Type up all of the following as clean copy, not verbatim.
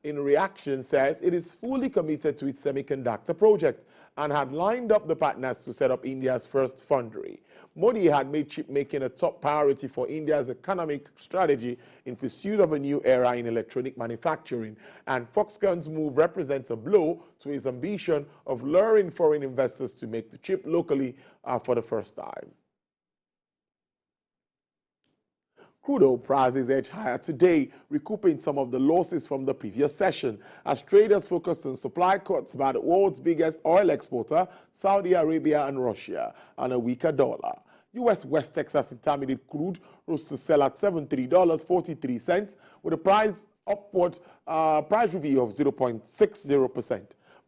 in reaction, says it is fully committed to its semiconductor project and had lined up the partners to set up India's first foundry. Modi had made chip making a top priority for India's economic strategy in pursuit of a new era in electronic manufacturing, and Foxconn's move represents a blow to his ambition of luring foreign investors to make the chip locally for the first time. Crude oil prices edged higher today, recouping some of the losses from the previous session, as traders focused on supply cuts by the world's biggest oil exporter, Saudi Arabia and Russia, and a weaker dollar. U.S. West Texas Intermediate crude rose to sell at $73.43, with a price price review of 0.60%.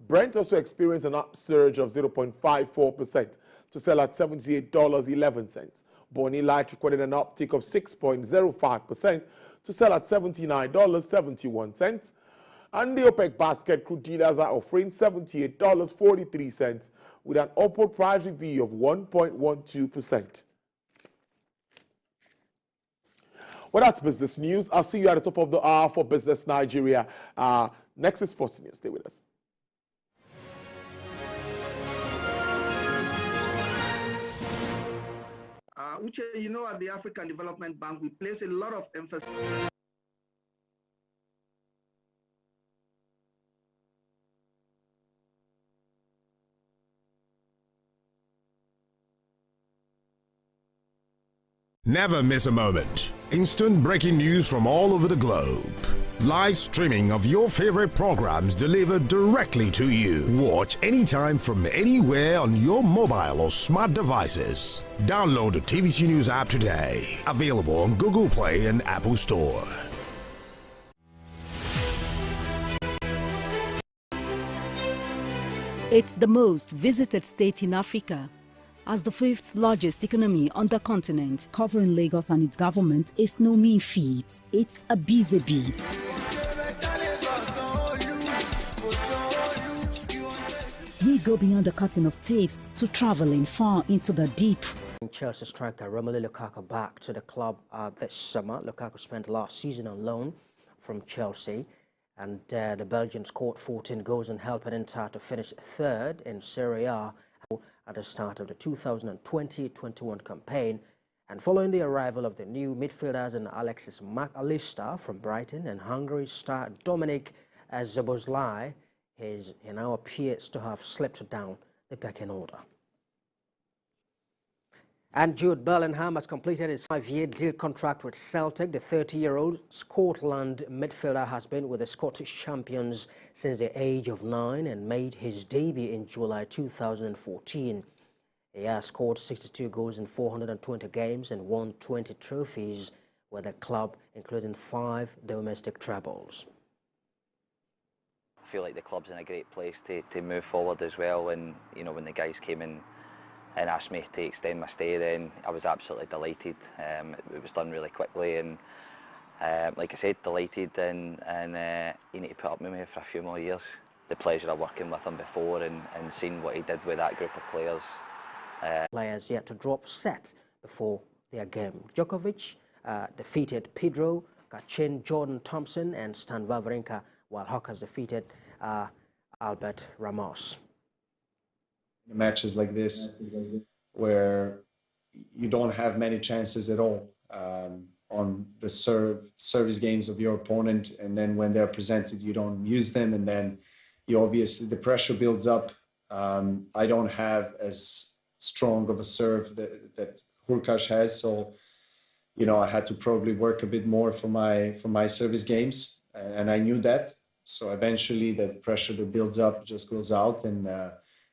Brent also experienced an upsurge of 0.54% to sell at $78.11. Bonny Light recorded an uptick of 6.05% to sell at $79.71. And the OPEC basket crude dealers are offering $78.43 with an upward price review of 1.12%. Well, that's business news. I'll see you at the top of the hour for Business Nigeria. Next is Sports News. Stay with us. Uche, you know, at the African Development Bank, we place a lot of emphasis. Never miss a moment. Instant breaking news from all over the globe. Live streaming of your favorite programs delivered directly to you. Watch anytime from anywhere on your mobile or smart devices. Download the TVC News app today. Available on Google Play and Apple Store. It's the most visited state in Africa. As the fifth largest economy on the continent, covering Lagos and its government is no mean feat. It's a busy beat. We go beyond the cutting of tapes to traveling far into the deep. Chelsea striker Romelu Lukaku back to the club this summer. Lukaku spent last season on loan from Chelsea, and the Belgian scored 14 goals and helped Inter to finish third in Serie A at the start of the 2020-21 campaign. And following the arrival of the new midfielders and Alexis Mac Allister from Brighton and Hungary star Dominic Szoboszlai, he now appears to have slipped down the pecking order. And Jude Bellingham has completed his 5-year deal contract with Celtic. The 30-year-old Scotland midfielder has been with the Scottish champions since the age of 9 and made his debut in July 2014. He has scored 62 goals in 420 games and won 20 trophies with the club, including 5 domestic trebles. I feel like the club's in a great place to move forward as well, and you know, when the guys came in and asked me to extend my stay, then I was absolutely delighted. It was done really quickly, and like I said, delighted, and you need to put up with me for a few more years. The pleasure of working with him before and seeing what he did with that group of players. Players yet to drop set before their game. Djokovic defeated Pedro, Kachin, Jordan Thompson and Stan Wawrinka, while Hawkins defeated Albert Ramos. Matches like this, where you don't have many chances at all on the service games of your opponent, and then when they're presented, you don't use them, and then you obviously the pressure builds up. I don't have as strong of a serve that Hurkacz has, so you know I had to probably work a bit more for my service games, and I knew that. So eventually, that pressure that builds up just goes out, and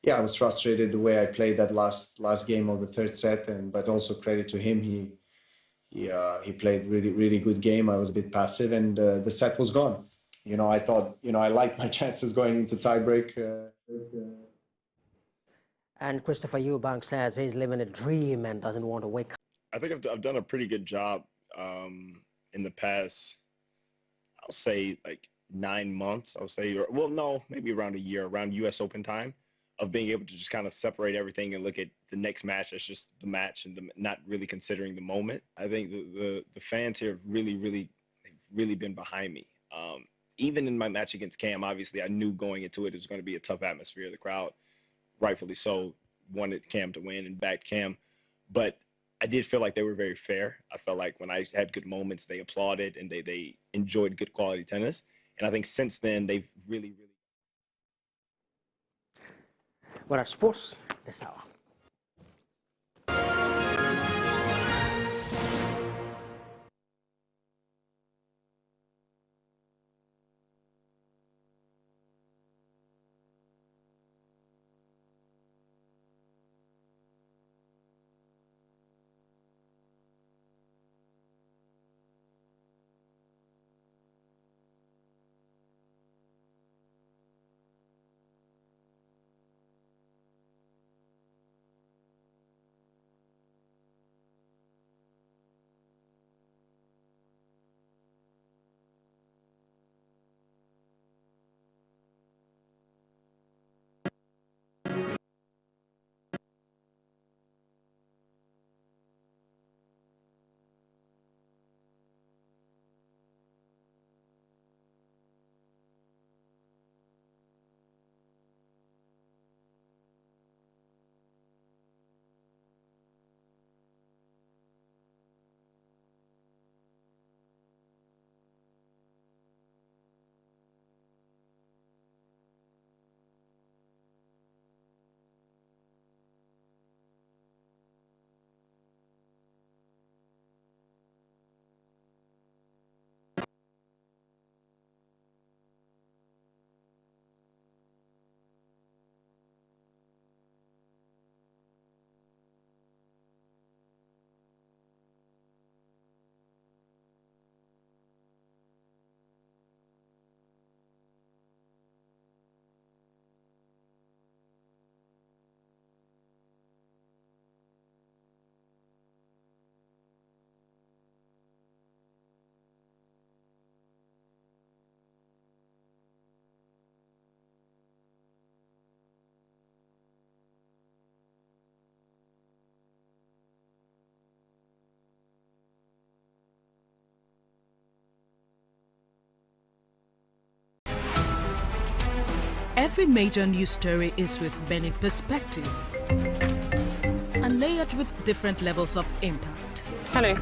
yeah, I was frustrated the way I played that last game of the third set, but also credit to him, he played really good game. I was a bit passive, and the set was gone. You know, I thought, you know, I liked my chances going into tiebreak. And Christopher Eubank says he's living a dream and doesn't want to wake up. I think I've done a pretty good job in the past, I'll say like 9 months, I'll say, or, well, no, maybe around a year, around US Open time, of being able to just kind of separate everything and look at the next match as just the match and not really considering the moment. I think the fans here have really been behind me. even in my match against Cam, obviously I knew going into it was going to be a tough atmosphere. The crowd, rightfully so, wanted Cam to win and backed Cam. But I did feel like they were very fair. I felt like when I had good moments, they applauded and they enjoyed good quality tennis. And I think since then, they've really. Well, at sports this hour. Every major news story is with many perspectives and layered with different levels of impact. Hello.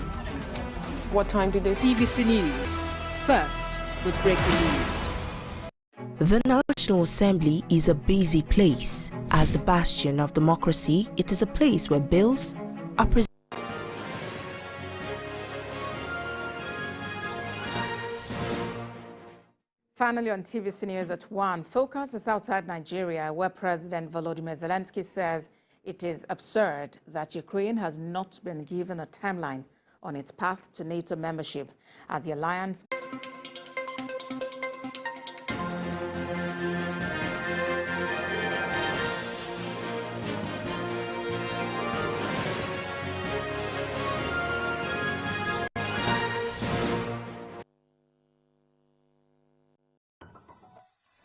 What time did they... TVC News. First with breaking news. The National Assembly is a busy place. As the bastion of democracy, it is a place where bills are presented. Finally on TVC News at 1, focus is outside Nigeria, where President Volodymyr Zelensky says it is absurd that Ukraine has not been given a timeline on its path to NATO membership as the alliance.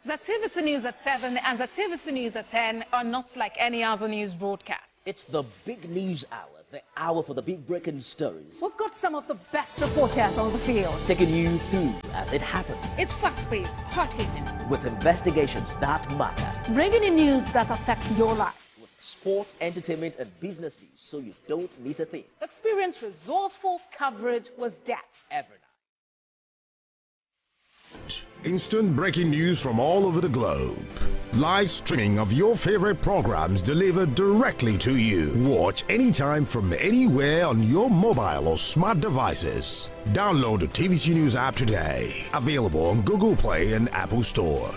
The TVC News at 7 and the TVC News at 10 are not like any other news broadcast. It's the big news hour, the hour for the big breaking stories. We've got some of the best reporters on the field, taking you through as it happened. It's fast-paced, hard-hitting, with investigations that matter. bringing in news that affects your life. With sport, entertainment and business news, so you don't miss a thing. Experience resourceful coverage with depth every night. Instant breaking news from all over the globe. Live streaming of your favorite programs delivered directly to you. Watch anytime from anywhere on your mobile or smart devices. Download the TVC News app today. Available on Google Play and Apple Store.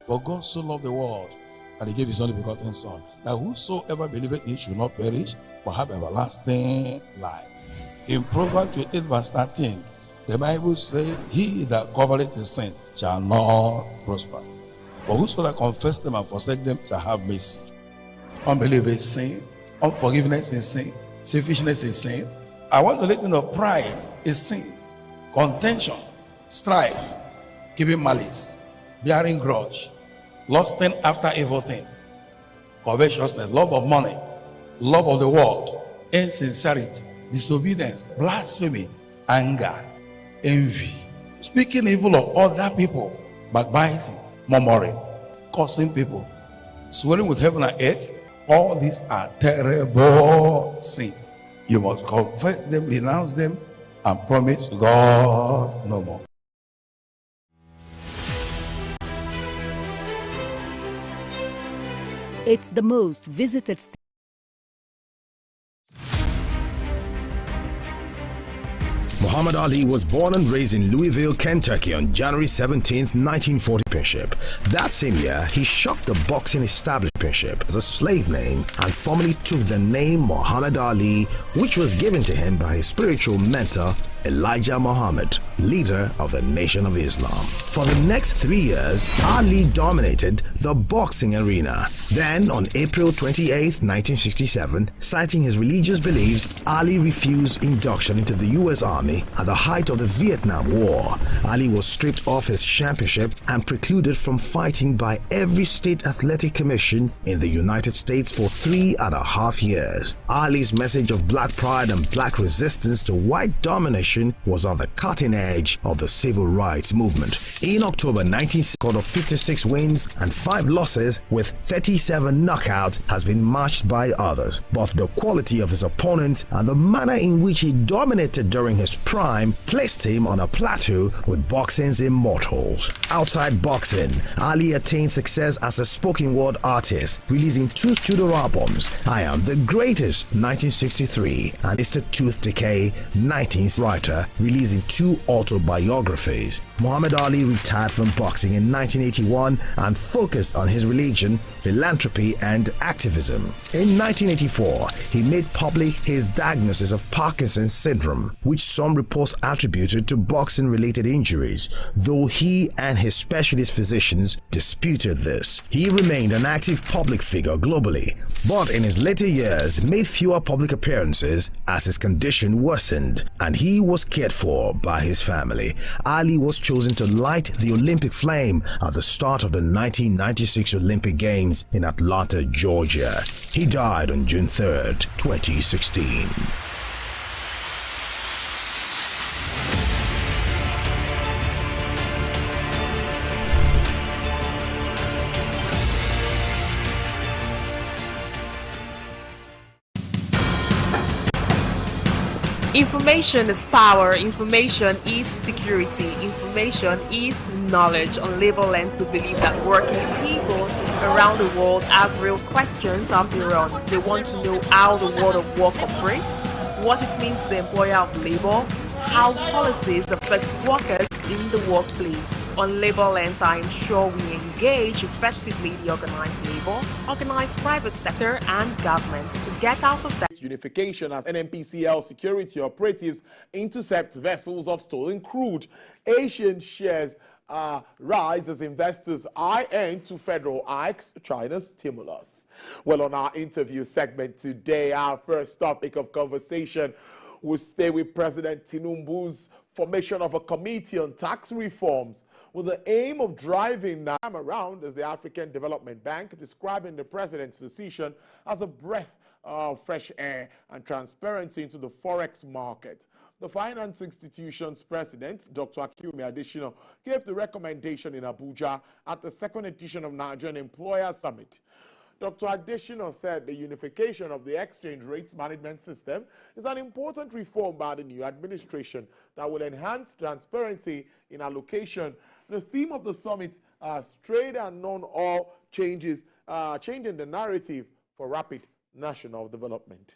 For God so loved the world that he gave his only begotten Son, that whosoever believeth in him should not perish, but have everlasting life. In Proverbs 28 verse 13, the Bible says, he that covereth his sin shall not prosper. But whosoever confess them and forsake them shall have mercy. Unbelief is sin. Unforgiveness is sin. Selfishness is sin. I want to let you know, pride is sin. Contention, strife, giving malice, bearing grudge, lusting after evil thing, covetousness, love of money, love of the world, insincerity, disobedience, blasphemy, anger, envy, speaking evil of other people, backbiting, murmuring, cursing people, swearing with heaven and earth. All these are terrible sins. You must confess them, renounce them, and promise God no more. It's the most visited state. Muhammad Ali was born and raised in Louisville, Kentucky on January 17, 1940. That same year, he shocked the boxing establishment as a slave name and formally took the name Muhammad Ali, which was given to him by his spiritual mentor Elijah Muhammad, leader of the Nation of Islam. For the next 3 years, Ali dominated the boxing arena. Then, on April 28, 1967, citing his religious beliefs, Ali refused induction into the U.S. Army at the height of the Vietnam War. Ali was stripped of his championship and precluded from fighting by every state athletic commission in the United States for 3.5 years. Ali's message of black pride and black resistance to white domination was on the cutting edge of the civil rights movement. In October 1960, of 56 wins and 5 losses with 37 knockouts has been matched by others. But the quality of his opponent and the manner in which he dominated during his prime placed him on a plateau with boxing's immortals. Outside boxing, Ali attained success as a spoken word artist, releasing 2 studio albums, I Am the Greatest 1963 and It's the Tooth Decay 19th writer, releasing 2 autobiographies. Muhammad Ali retired from boxing in 1981 and focused on his religion, philanthropy and activism. In 1984, he made public his diagnosis of Parkinson's syndrome, which some reports attributed to boxing-related injuries, though he and his specialist physicians disputed this. He remained an active public figure globally, but in his later years made fewer public appearances as his condition worsened and he was cared for by his family. Ali was chosen to light the Olympic flame at the start of the 1996 Olympic Games in Atlanta, Georgia. He died on June 3rd, 2016. Information is power, information is security, information is knowledge. On Labor Lens, we believe that working people around the world have real questions of their own. They want to know how the world of work operates, what it means to the employer of labor, how policies affect workers in the workplace. On Labor Lens, I ensure we engage effectively the organized labor, organized private sector and government to get out of that unification as NNPCL security operatives intercept vessels of stolen crude. Asian shares rise as investors eye end to federal hikes, China's stimulus. Well, on our interview segment today, our first topic of conversation will stay with President Tinubu's formation of a committee on tax reforms with the aim of driving time around as the African Development Bank, describing the president's decision as a breath of fresh air and transparency into the forex market. The finance institution's president, Dr. Akiwumi Adesina, gave the recommendation in Abuja at the second edition of Nigerian Employers Summit. Dr. Adesina said the unification of the exchange rates management system is an important reform by the new administration that will enhance transparency in allocation. The theme of the summit is trade and non-oil changes, changing the narrative for rapid national development.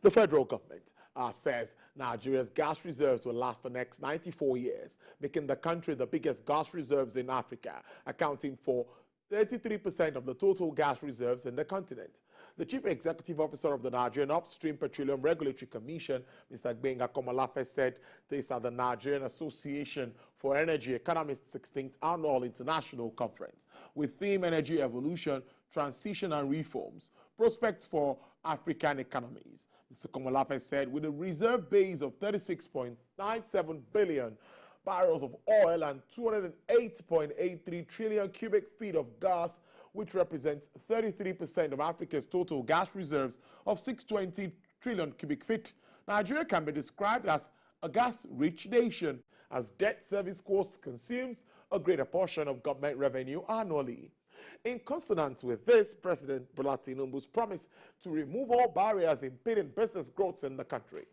The federal government says Nigeria's gas reserves will last the next 94 years, making the country the biggest gas reserves in Africa, accounting for 33% of the total gas reserves in the continent. The Chief Executive Officer of the Nigerian Upstream Petroleum Regulatory Commission, Mr. Gbenga Komolafe, said this at the Nigerian Association for Energy Economists' 16th Annual International Conference, with theme Energy Evolution, Transition and Reforms, Prospects for African Economies. Mr. Komolafe said with a reserve base of 36.97 billion barrels of oil and 208.83 trillion cubic feet of gas, which represents 33% of Africa's total gas reserves of 620 trillion cubic feet, Nigeria can be described as a gas-rich nation, as debt service cost consumes a greater portion of government revenue annually. In consonance with this, President Bola Tinubu's promise to remove all barriers impeding business growth in the country.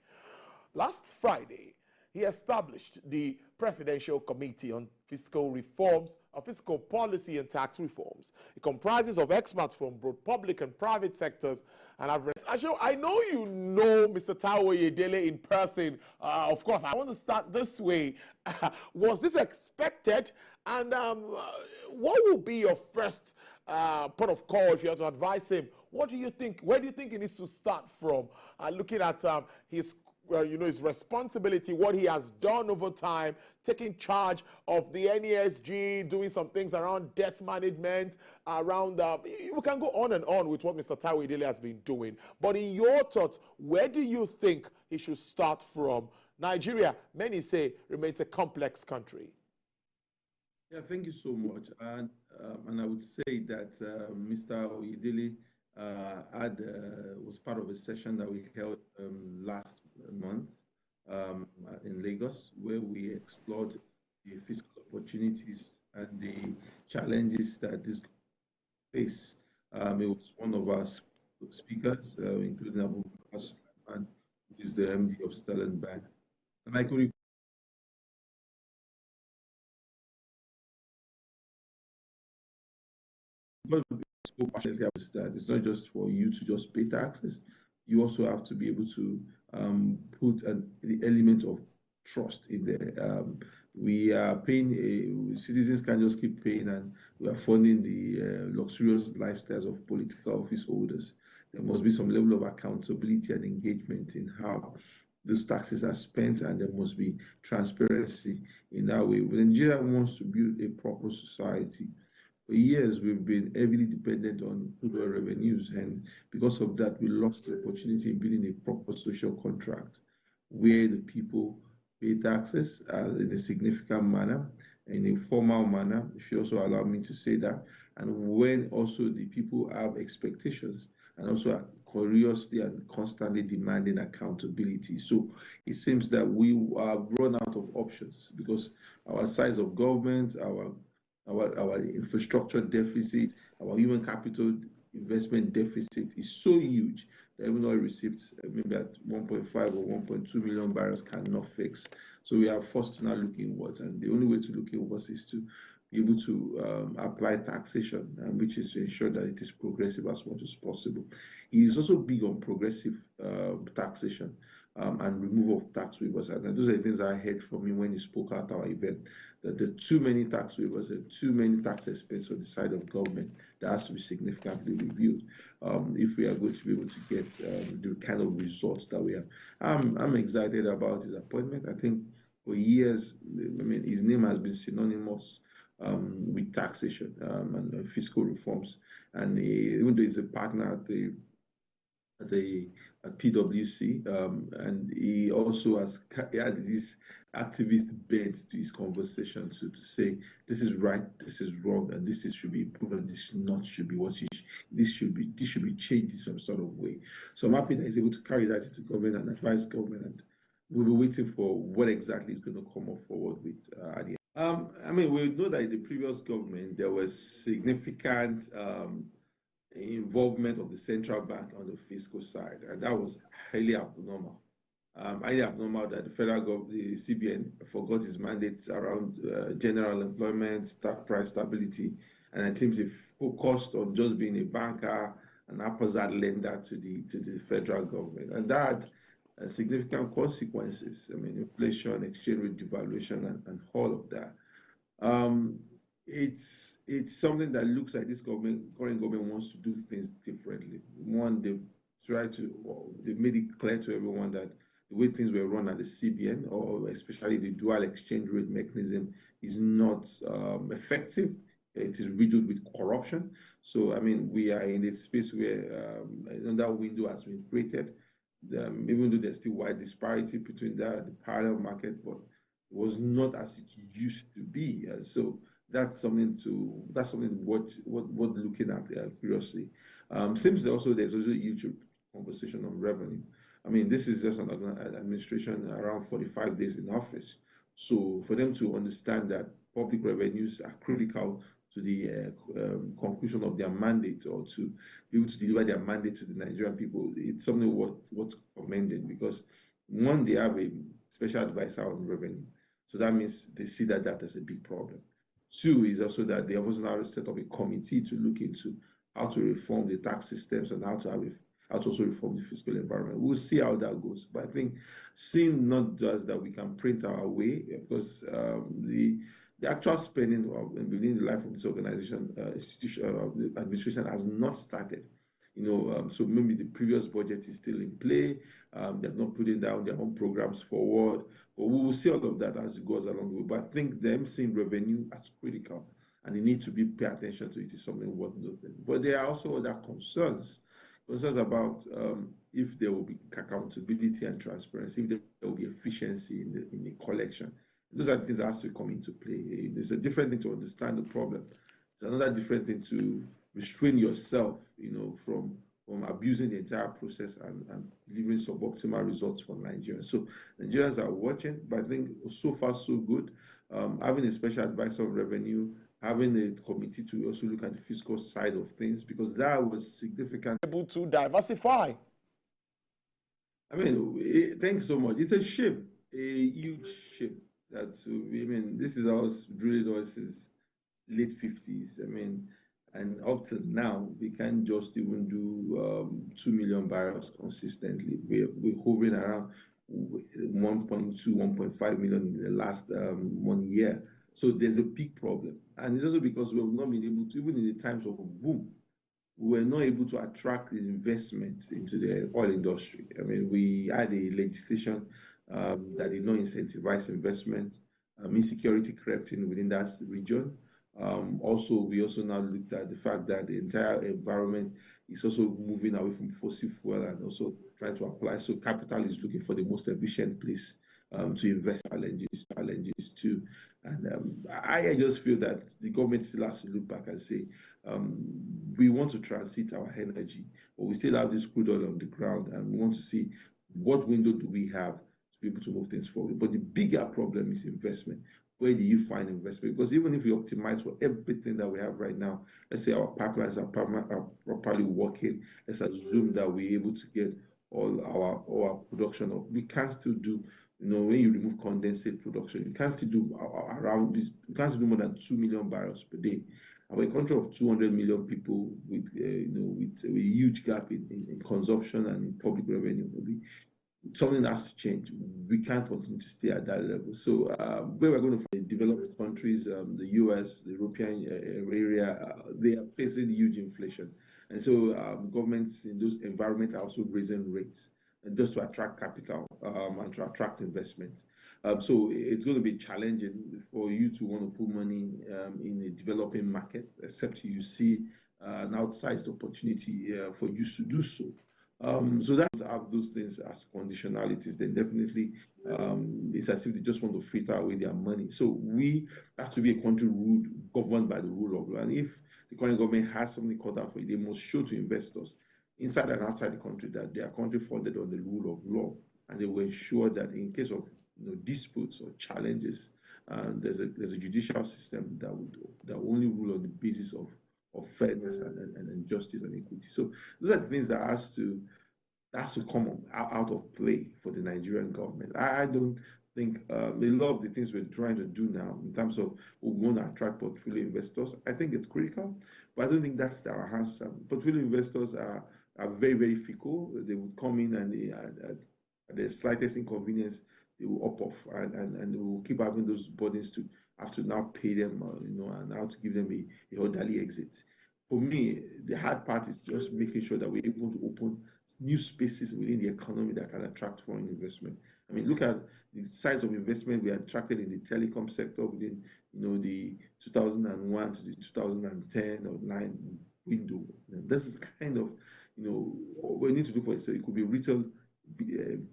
Last Friday, he established the Presidential Committee on Fiscal Reforms, Fiscal Policy and Tax Reforms. It comprises of experts from both public and private sectors. And I know you know Mr. Taiwo Oyedele in person. Of course, I want to start this way. Was this expected? And what will be your first port of call if you have to advise him? What do you think? Where do you think he needs to start from? Looking at his his responsibility, what he has done over time, taking charge of the NESG, doing some things around debt management, around, we can go on and on with what Mr. Taiwo Oyedele has been doing. But in your thoughts, where do you think he should start from? Nigeria, many say, remains a complex country. Yeah, thank you so much. And I would say that Mr. Oyedele was part of a session that we held last month in Lagos, where we explored the fiscal opportunities and the challenges that this face. It was one of our speakers, including Abu Bakr, who is the MD of Sterling Bank. And I could that it's not just for you to just pay taxes. You also have to be able to put the element of trust in there. We are paying, citizens can just keep paying, and we are funding the luxurious lifestyles of political office holders. There must be some level of accountability and engagement in how those taxes are spent, and there must be transparency in that way. Nigeria wants to build a proper society. For years, we've been heavily dependent on crude oil revenues, and because of that, we lost the opportunity in building a proper social contract where the people pay taxes in a significant manner, in a formal manner, if you also allow me to say that, and when also the people have expectations and also are curiously and constantly demanding accountability. So it seems that we have run out of options because our size of government, our infrastructure deficit, our human capital investment deficit is so huge that even oil receipts, maybe at 1.5 or 1.2 million barrels, cannot fix. So we are forced to now look inwards, and the only way to look inwards is to be able to apply taxation, which is to ensure that it is progressive as much as possible. He is also big on progressive taxation and removal of tax waivers. And those are the things I heard from him when he spoke at our event, that there are too many tax waivers and too many tax expenses on the side of government that has to be significantly reviewed if we are going to be able to get the kind of results that we have. I'm excited about his appointment. I think for years, his name has been synonymous with taxation and fiscal reforms. And even though he's a partner at PwC, and he also had this activist bent to his conversation to say this is right, this is wrong, and this should be improved, and this should be what this should be changed in some sort of way. So I'm happy that he's able to carry that into government and advise government, and we'll be waiting for what exactly is going to come up forward with at the end. We know that in the previous government there was significant involvement of the central bank on the fiscal side, and that was highly abnormal. Highly abnormal that the federal government, the CBN, forgot its mandates around general employment, stock price stability, and it seems it focused on just being a banker, an haphazard lender to the federal government, and that had significant consequences. Inflation, exchange rate devaluation, and all of that. It's something that looks like this current government wants to do things differently. One, they've made it clear to everyone that the way things were run at the CBN, or especially the dual exchange rate mechanism, is not effective. It is riddled with corruption. So, we are in a space where another window has been created. Even though there's still wide disparity between the parallel market, but it was not as it used to be. So that's something worth looking at curiously. Seems there's also a huge conversation on revenue. I mean, this is just an administration around 45 days in office. So for them to understand that public revenues are critical to the conclusion of their mandate, or to be able to deliver their mandate to the Nigerian people, it's something worth commending, because one, they have a special advisor on revenue. So that means they see that as a big problem. Two is also that they have also now set up a committee to look into how to reform the tax systems and how to also reform the fiscal environment. We'll see how that goes. But I think seeing not just that we can print our way, because the actual spending within the life of this organization, institution, administration has not started. So maybe the previous budget is still in play. They're not putting down their own programs forward. But we will see all of that as it goes along the way. But I think them seeing revenue as critical, and they need to pay attention to it, is something worth noting. But there are also other concerns about if there will be accountability and transparency, if there will be efficiency in the collection. Those are things that has to come into play. There's a different thing to understand the problem. There's another different thing to restrain yourself, from abusing the entire process and delivering suboptimal results for Nigerians. So Nigerians are watching, but I think so far so good. Having a special advisor on revenue, having a committee to also look at the fiscal side of things, because that was significant. Able to diversify. I mean, thanks so much. It's a ship, a huge ship. This is us drilling oil since late 50s. I mean, and up till now, we can't just even do 2 million barrels consistently. We're hovering around 1.2, 1.5 million in the last 1 year. So there's a big problem. And it's also because we've not been able to, even in the times of boom, we were not able to attract the investment into the oil industry. I mean, we had a legislation that did not incentivize investment. Insecurity crept in within that region. We also now looked at the fact that the entire environment is also moving away from fossil fuel and also trying to apply. So capital is looking for the most efficient place to invest. Challenges too. And I just feel that the government still has to look back and say, we want to transit our energy, but we still have this crude oil on the ground, and we want to see what window do we have to be able to move things forward. But the bigger problem is investment. Where do you find investment? Because even if we optimize for everything that we have right now, let's say our pipelines are properly working, let's assume that we're able to get all our production up. We can still do, when you remove condensate production, you can still do around this, you can still do more than 2 million barrels per day. Our country of 200 million people with a huge gap in consumption and in public revenue, maybe something has to change. We can't continue to stay at that level. So where we're going to find developed countries, the US, the European area, they are facing huge inflation. And so governments in those environments are also raising rates, and just to attract capital and to attract investment. So it's going to be challenging for you to want to put money in a developing market, except you see an outsized opportunity for you to do so. So that to have those things as conditionalities, then definitely it's as if they just want to filter away their money. So we have to be a country governed by the rule of law. And if the current government has something called out for it, they must show to investors inside and outside the country that they are country funded on the rule of law, and they will ensure that in case of disputes or challenges, there's a judicial system that will only rule on the basis of fairness and justice and equity. So those are the things that has to come out of play for the Nigerian government. I don't think a lot of the things we're trying to do now in terms of we want to attract portfolio investors, I think it's critical, but I don't think that's our answer. Portfolio investors are very, very fickle. They will come in and at the slightest inconvenience, they will up off, and they will keep having those burdens to have to now pay them, and how to give them a orderly exit. For me, the hard part is just making sure that we're able to open new spaces within the economy that can attract foreign investment. I mean, look at the size of investment we attracted in the telecom sector within, the 2001 to the 2010 or 9 window. This is kind of, we need to look for it. So it could be retail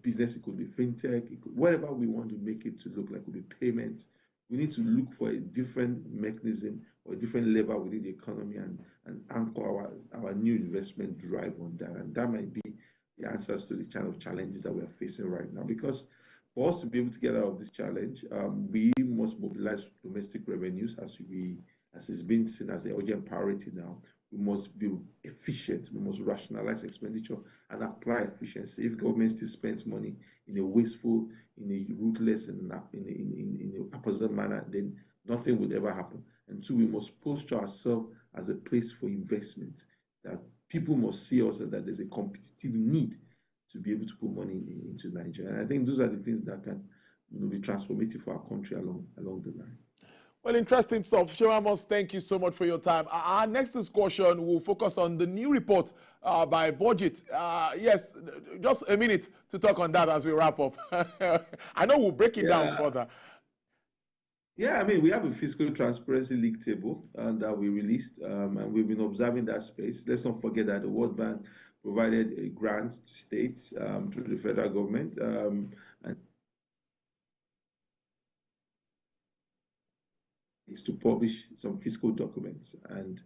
business, it could be fintech, whatever we want to make it to look like, it could be payments. We need to look for a different mechanism or a different lever within the economy and anchor our new investment drive on that. And that might be the answers to the kind of challenges that we are facing right now. Because for us to be able to get out of this challenge, we must mobilize domestic revenues as it's been seen as an urgent priority now. We must be efficient. We must rationalize expenditure and apply efficiency. If government still spends money in a wasteful, in a ruthless, and in a opposite manner, then nothing would ever happen. And two, we must posture ourselves as a place for investment. That people must see us that there's a competitive need to be able to put money into Nigeria. And I think those are the things that can be transformative for our country along the line. Well, interesting stuff. Shemamos, thank you so much for your time. Our next discussion will focus on the new report by Budget. Yes, just a minute to talk on that as we wrap up. I know we'll break it down further. Yeah, I mean, we have a fiscal transparency league table that we released, and we've been observing that space. Let's not forget that the World Bank provided a grant to states through the federal government, and it's to publish some fiscal documents, and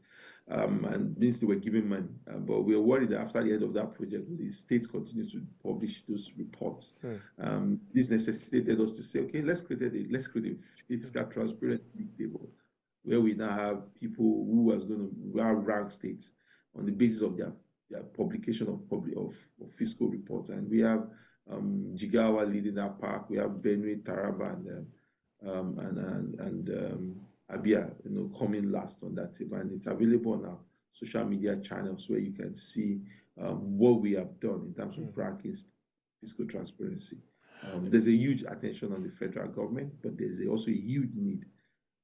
means they were giving money. But we are worried that after the end of that project, the states continue to publish those reports. This necessitated us to say, okay, let's create a fiscal transparent table where we now have people who are rank states on the basis of their publication of fiscal reports. And we have Jigawa leading that pack. We have Benue, Taraba, and Abia, coming last on that table, and it's available on our social media channels where you can see what we have done in terms of practice fiscal transparency. There's a huge attention on the federal government, but there's also a huge need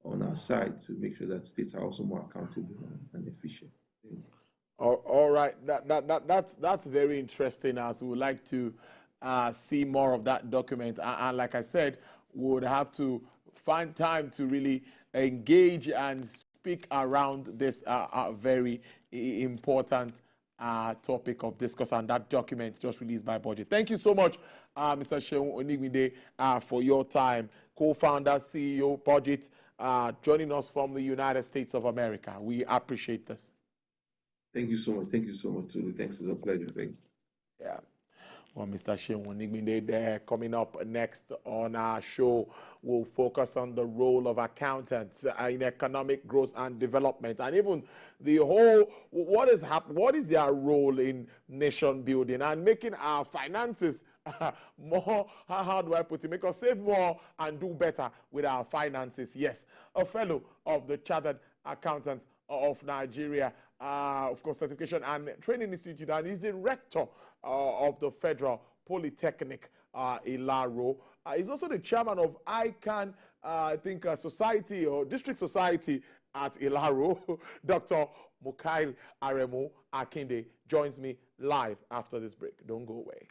on our side to make sure that states are also more accountable and efficient. All right, that's very interesting. As we would like to see more of that document, and like I said, we would have to find time to really engage and speak around this very important topic of discourse, and that document just released by Budget. Thank you so much, Mr. Seun Onigbinde, for your time. Co-founder, CEO, Budget, joining us from the United States of America. We appreciate this. Thank you so much. Thank you so much, Tulu. Thanks. It's a pleasure. Thank you. Yeah. Well, Mr. Seun Onigbinde there. Coming up next on our show, we'll focus on the role of accountants in economic growth and development, and even the whole, what is their role in nation building and making our finances more, how do I put it, make us save more and do better with our finances. Yes, a fellow of the Chartered Accountants of Nigeria, of course, Certification and Training Institute, and he's the rector of the Federal Polytechnic Ilaro. He's also the chairman of ICANN, Society or District Society at Ilaro. Dr. Mukail Aremu Akinde joins me live after this break. Don't go away.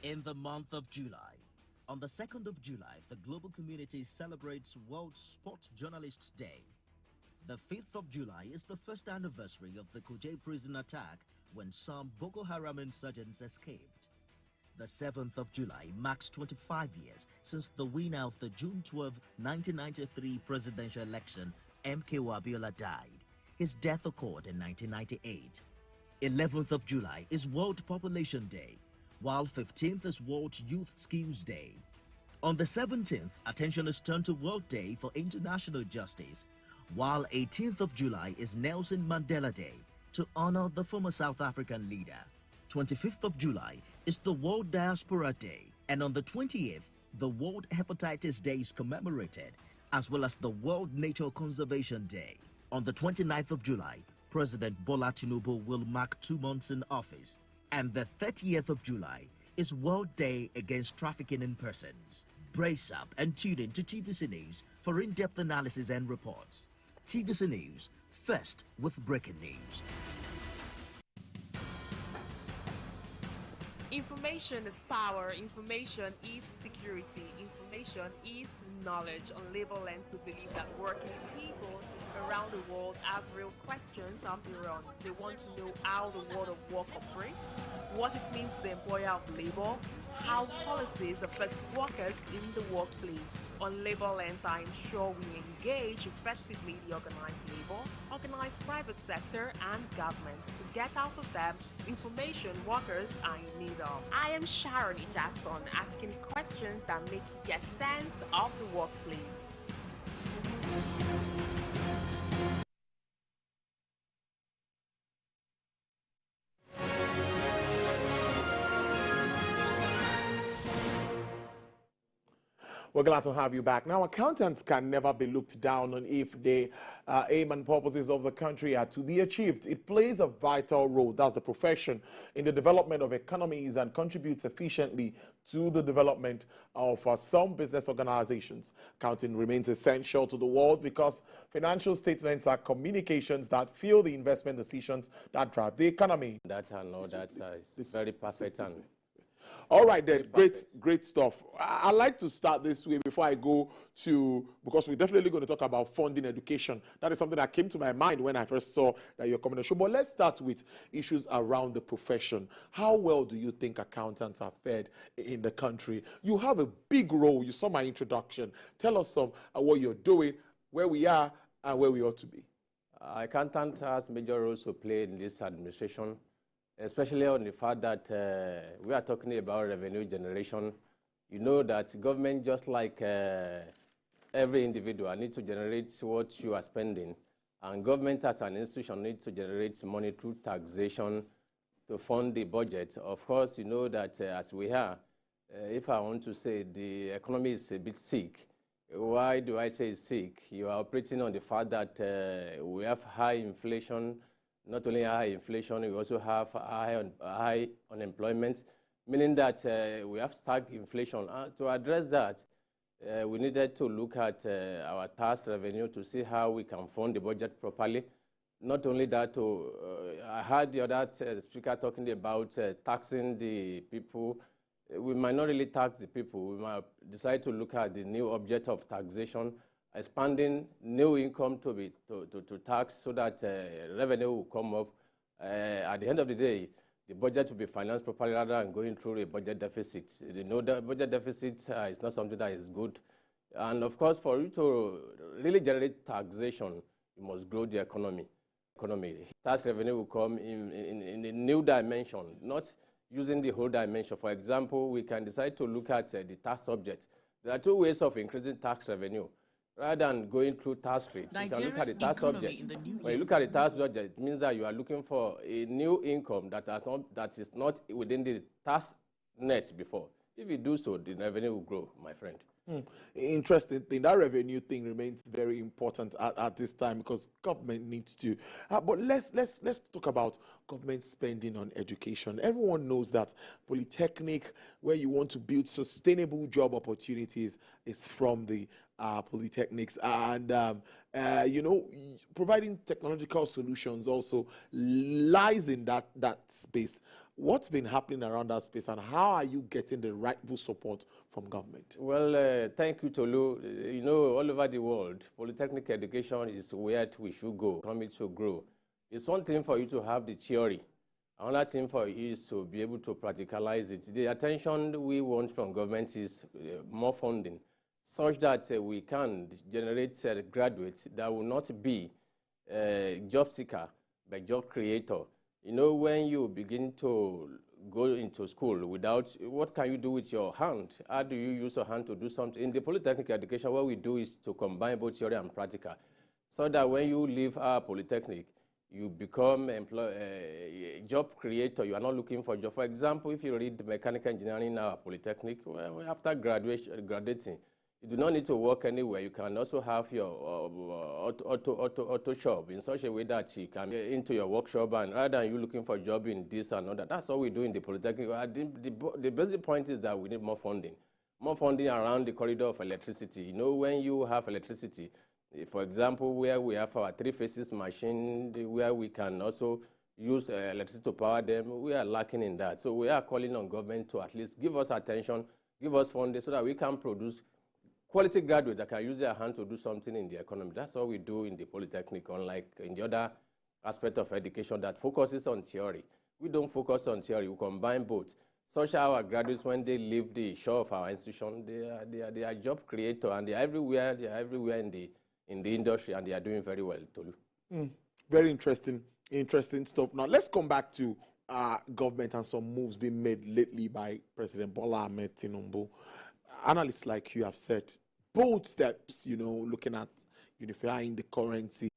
In the month of July, on the 2nd of July, the global community celebrates World Sport Journalists Day. The 5th of July is the first anniversary of the Kuje prison attack when some Boko Haram insurgents escaped. The 7th of July marks 25 years since the winner of the June 12, 1993 presidential election, MKO Abiola, died. His death occurred in 1998. 11th of July is World Population Day, while 15th is World Youth Skills Day. On the 17th, attention is turned to World Day for International Justice, while 18th of July is Nelson Mandela Day to honor the former South African leader. 25th of July is the World Diaspora Day, and on the 28th, the World Hepatitis Day is commemorated, as well as the World Nature Conservation Day. On the 29th of July, President Bola Tinubu will mark 2 months in office, and the 30th of July is World Day Against Trafficking in Persons. Brace up and tune in to TVC News for in-depth analysis and reports. TVC News, first with breaking news. Information is power, information is security, information is knowledge. On Labor Lens, we believe that working people around the world have real questions on their own. They want to know how the world of work operates, what it means to the employer of labor, how policies affect workers in the workplace. On Labor Lens, I am sure we engage effectively the organized labor, organized private sector, and governments to get out of them information workers are in need of. I am Sharon Ijason, asking questions that make you get sense of the workplace. We're glad to have you back. Now, accountants can never be looked down on if the aim and purposes of the country are to be achieved. It plays a vital role, that's the profession, in the development of economies and contributes efficiently to the development of some business organizations. Accounting remains essential to the world because financial statements are communications that fuel the investment decisions that drive the economy. That I know that's very perfect. All right then, great stuff. I'd like to start this way before I go to, because we're definitely going to talk about funding education. That is something that came to my mind when I first saw that you're coming on the show. But let's start with issues around the profession. How well do you think accountants are fed in the country? You have a big role. You saw my introduction. Tell us some what you're doing, where we are, and where we ought to be. Accountant has major roles to play in this administration, especially on the fact that we are talking about revenue generation. You know that government, just like every individual, needs to generate what you are spending. And government as an institution needs to generate money through taxation to fund the budget. Of course, you know that as we are, if I want to say the economy is a bit sick. Why do I say sick? You are operating on the fact that we have high inflation. Not only high inflation, we also have high unemployment, meaning that we have stagnant inflation. To address that, we needed to look at our tax revenue to see how we can fund the budget properly. Not only that, I heard the other speaker talking about taxing the people. We might not really tax the people. We might decide to look at the new object of taxation, expanding new income to tax so that revenue will come up. At the end of the day, the budget will be financed properly rather than going through a budget deficit. You know, the budget deficit is not something that is good. And of course, for you to really generate taxation, you must grow the economy. Tax revenue will come in a new dimension, not using the whole dimension. For example, we can decide to look at the tax subject. There are two ways of increasing tax revenue. Rather than going through tax rates, you can look at the tax subject. When you look at the tax subject, it means that you are looking for a new income that is not within the tax net before. If you do so, the revenue will grow, my friend. Interesting thing. That revenue thing remains very important at this time because government needs to. But let's talk about government spending on education. Everyone knows that polytechnic, where you want to build sustainable job opportunities, is from the polytechnics, and you know, providing technological solutions also lies in that space. What's been happening around that space, and how are you getting the rightful support from government? Well, thank you, Tolu. You know, all over the world, polytechnic education is where we should go. Economy should grow. It's one thing for you to have the theory. Another thing for you is to be able to practicalize it. The attention we want from government is more funding, such that we can generate graduates that will not be job seeker, but job creator. You know, when you begin to go into school without, what can you do with your hand? How do you use your hand to do something? In the polytechnic education, what we do is to combine both theory and practical, so that when you leave our polytechnic, you become a job creator. You are not looking for a job. For example, if you read mechanical engineering now at Polytechnic, well, after graduating, you do not need to work anywhere. You can also have your auto shop in such a way that you can get into your workshop, and rather than you looking for a job in this and that. That's all we do in the Polytechnic. The basic point is that we need more funding around the corridor of electricity. You know, when you have electricity, for example, where we have our three-phases machine, where we can also use electricity to power them, we are lacking in that. So we are calling on government to at least give us attention, give us funding so that we can produce quality graduates that can use their hand to do something in the economy. That's what we do in the Polytechnic, unlike in the other aspect of education that focuses on theory. We don't focus on theory, we combine both. Such our graduates, when they leave the shore of our institution, they are job creators, and they are everywhere in the industry, and they are doing very well, Tolu. Very interesting stuff. Now, let's come back to government and some moves being made lately by President Bola Ahmed Tinubu. Analysts like you have said, bold steps, you know, looking at unifying the currency.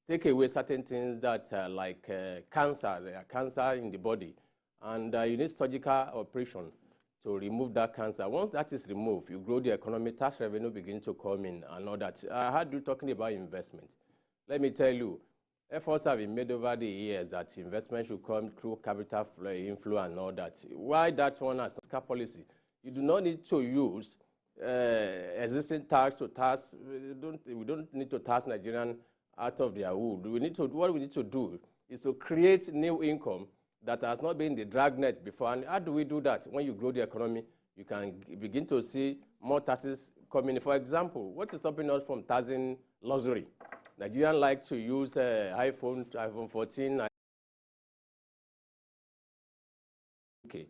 Take away certain things that like cancer in the body, and you need surgical operation to remove that cancer. Once that is removed, you grow the economy, tax revenue begin to come in and all that. I heard you talking about investment. Let me tell you, efforts have been made over the years that investment should come through capital inflow and all that. Why that one as fiscal policy? You do not need to use existing tax to tax. We don't need to tax Nigerian out of their wood. What we need to do is to create new income that has not been the dragnet before. And how do we do that? When you grow the economy, you can begin to see more taxes coming. For example, what is stopping us from taxing luxury? Nigerians like to use iPhone 14. Okay.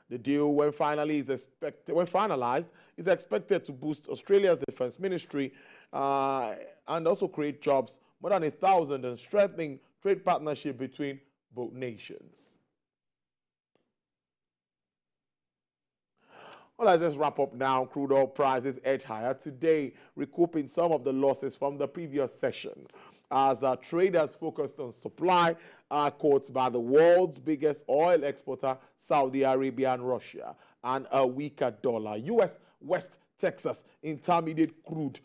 The deal, when finalized, is expected to boost Australia's defense ministry and also create jobs, more than 1,000, and strengthening trade partnership between both nations. Well, let's just wrap up now. Crude oil prices edge higher today, recouping some of the losses from the previous session, as traders focused on supply caught by the world's biggest oil exporter, Saudi Arabia and Russia, and a weaker dollar. U.S. West Texas Intermediate crude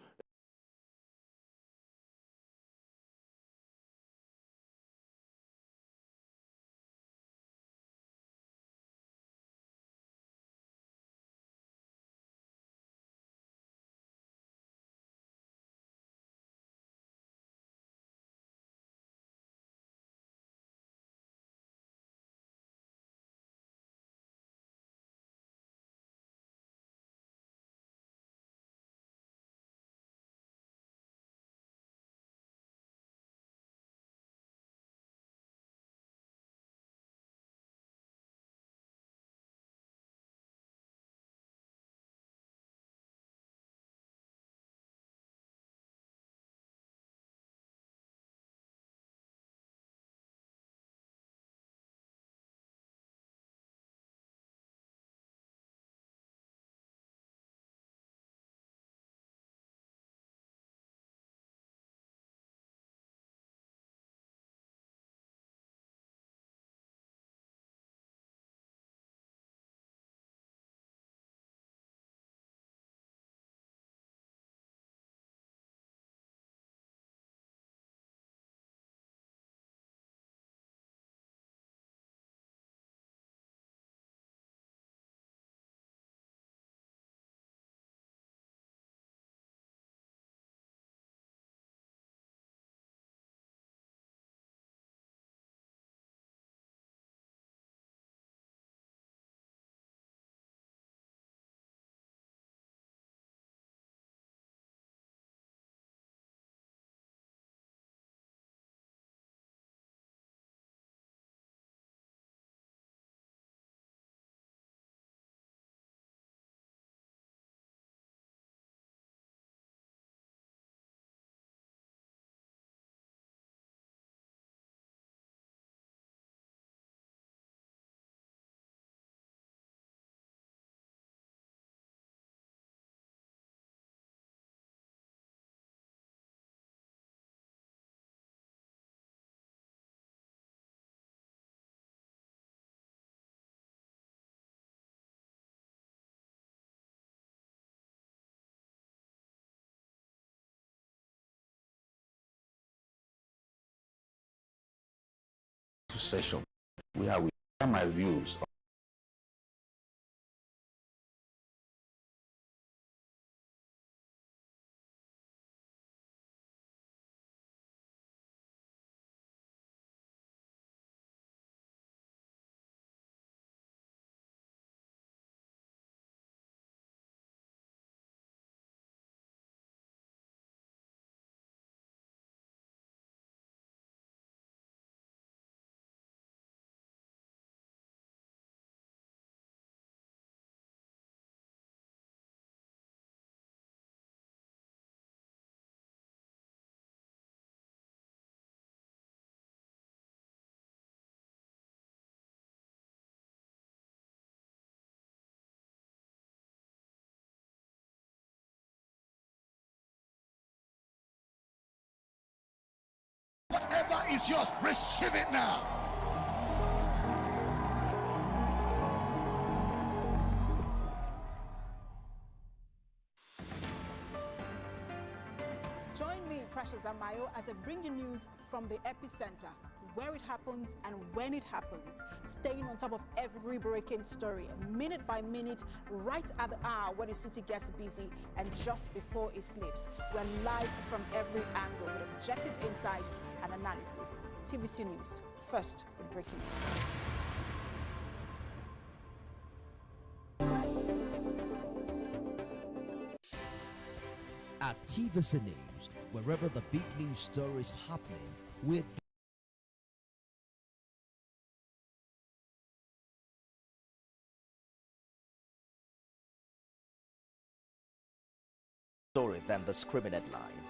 session where we share my views. Whatever is yours, receive it now. Join me, Precious Amayo, as I bring you news from the epicenter, where it happens and when it happens, staying on top of every breaking story, minute by minute, right at the hour where the city gets busy and just before it sleeps. We're live from every angle with objective insight and analysis. TVC News, first with breaking news. At TVC News, wherever the big news story is happening, we're story than the screaming headline.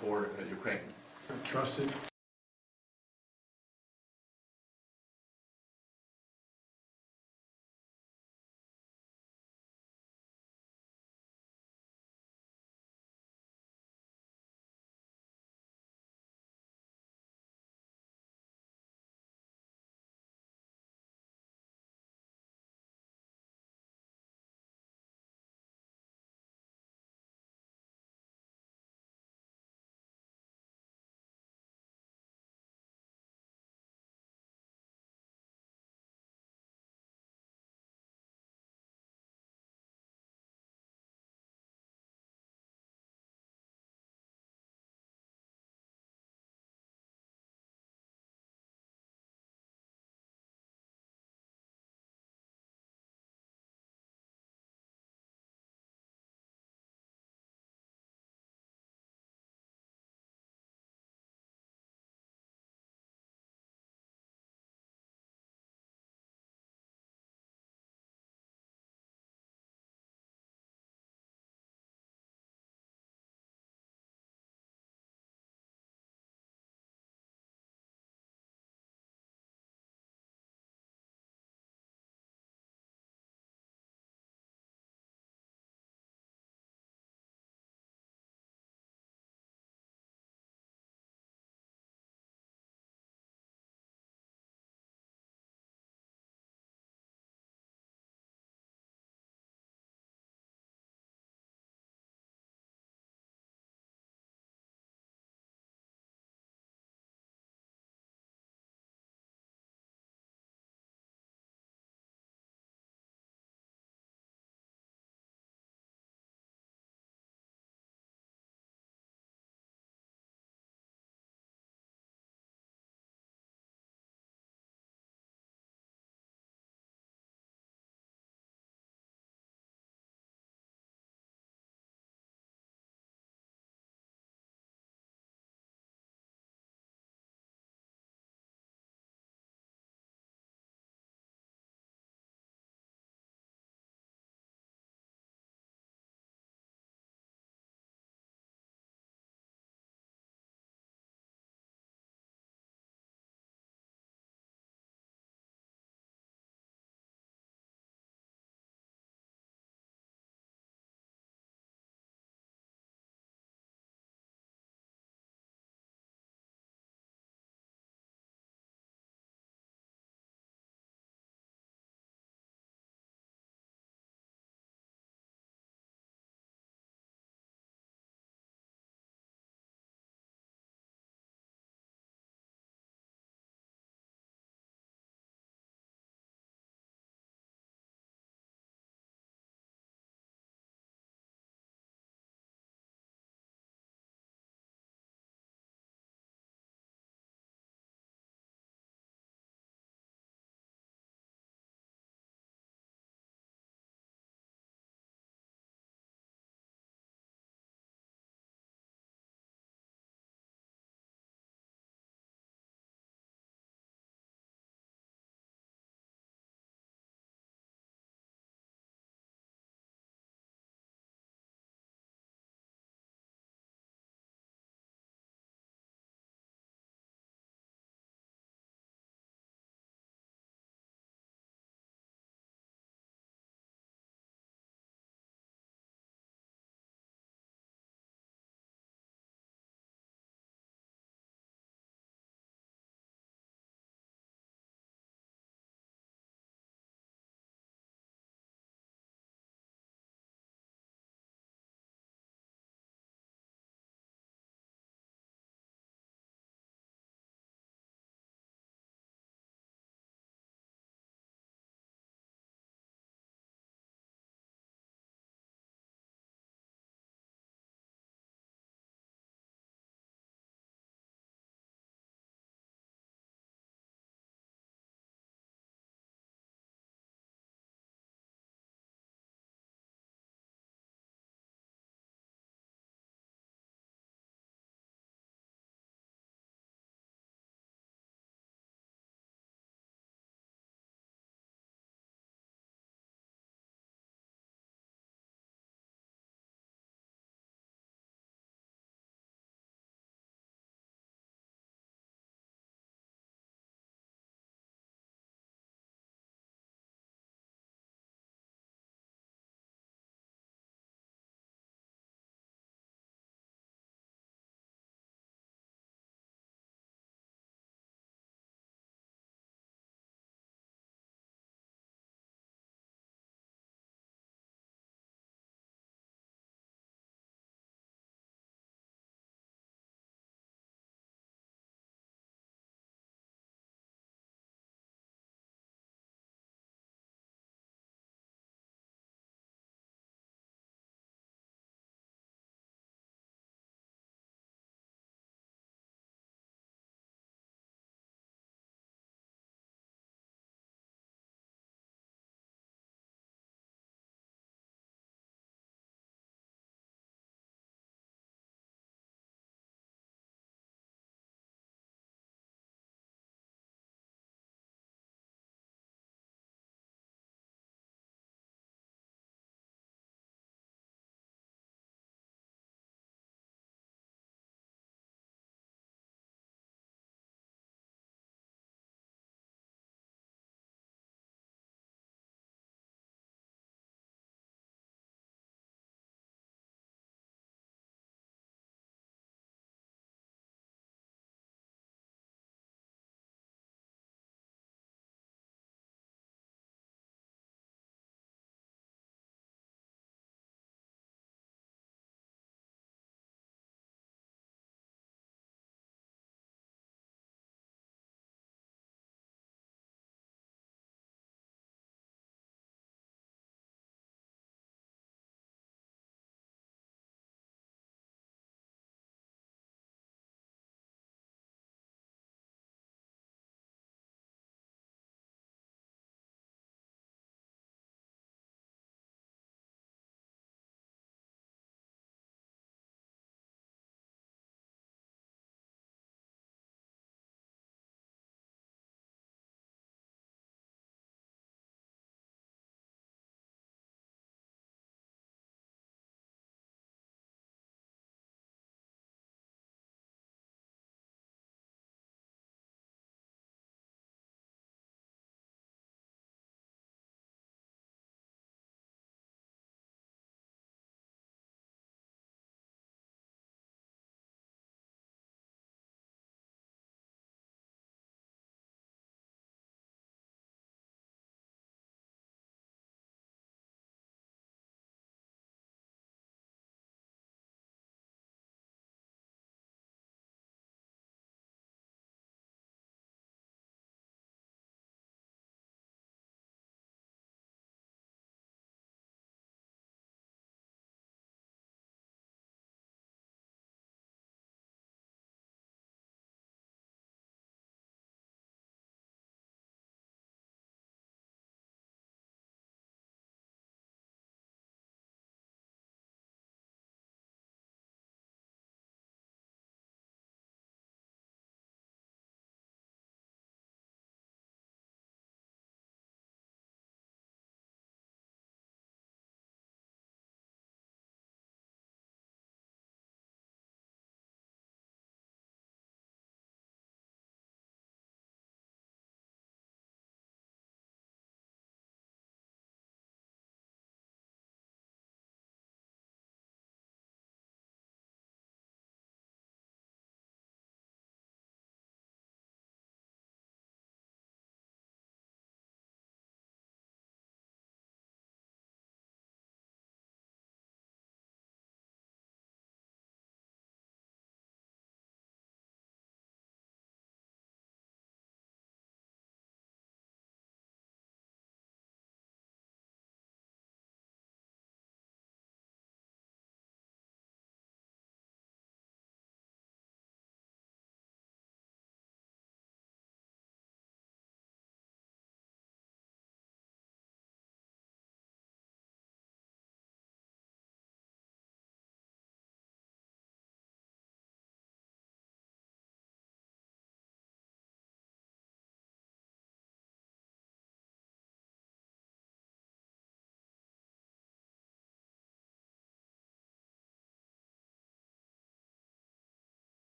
For Ukraine. Trusted.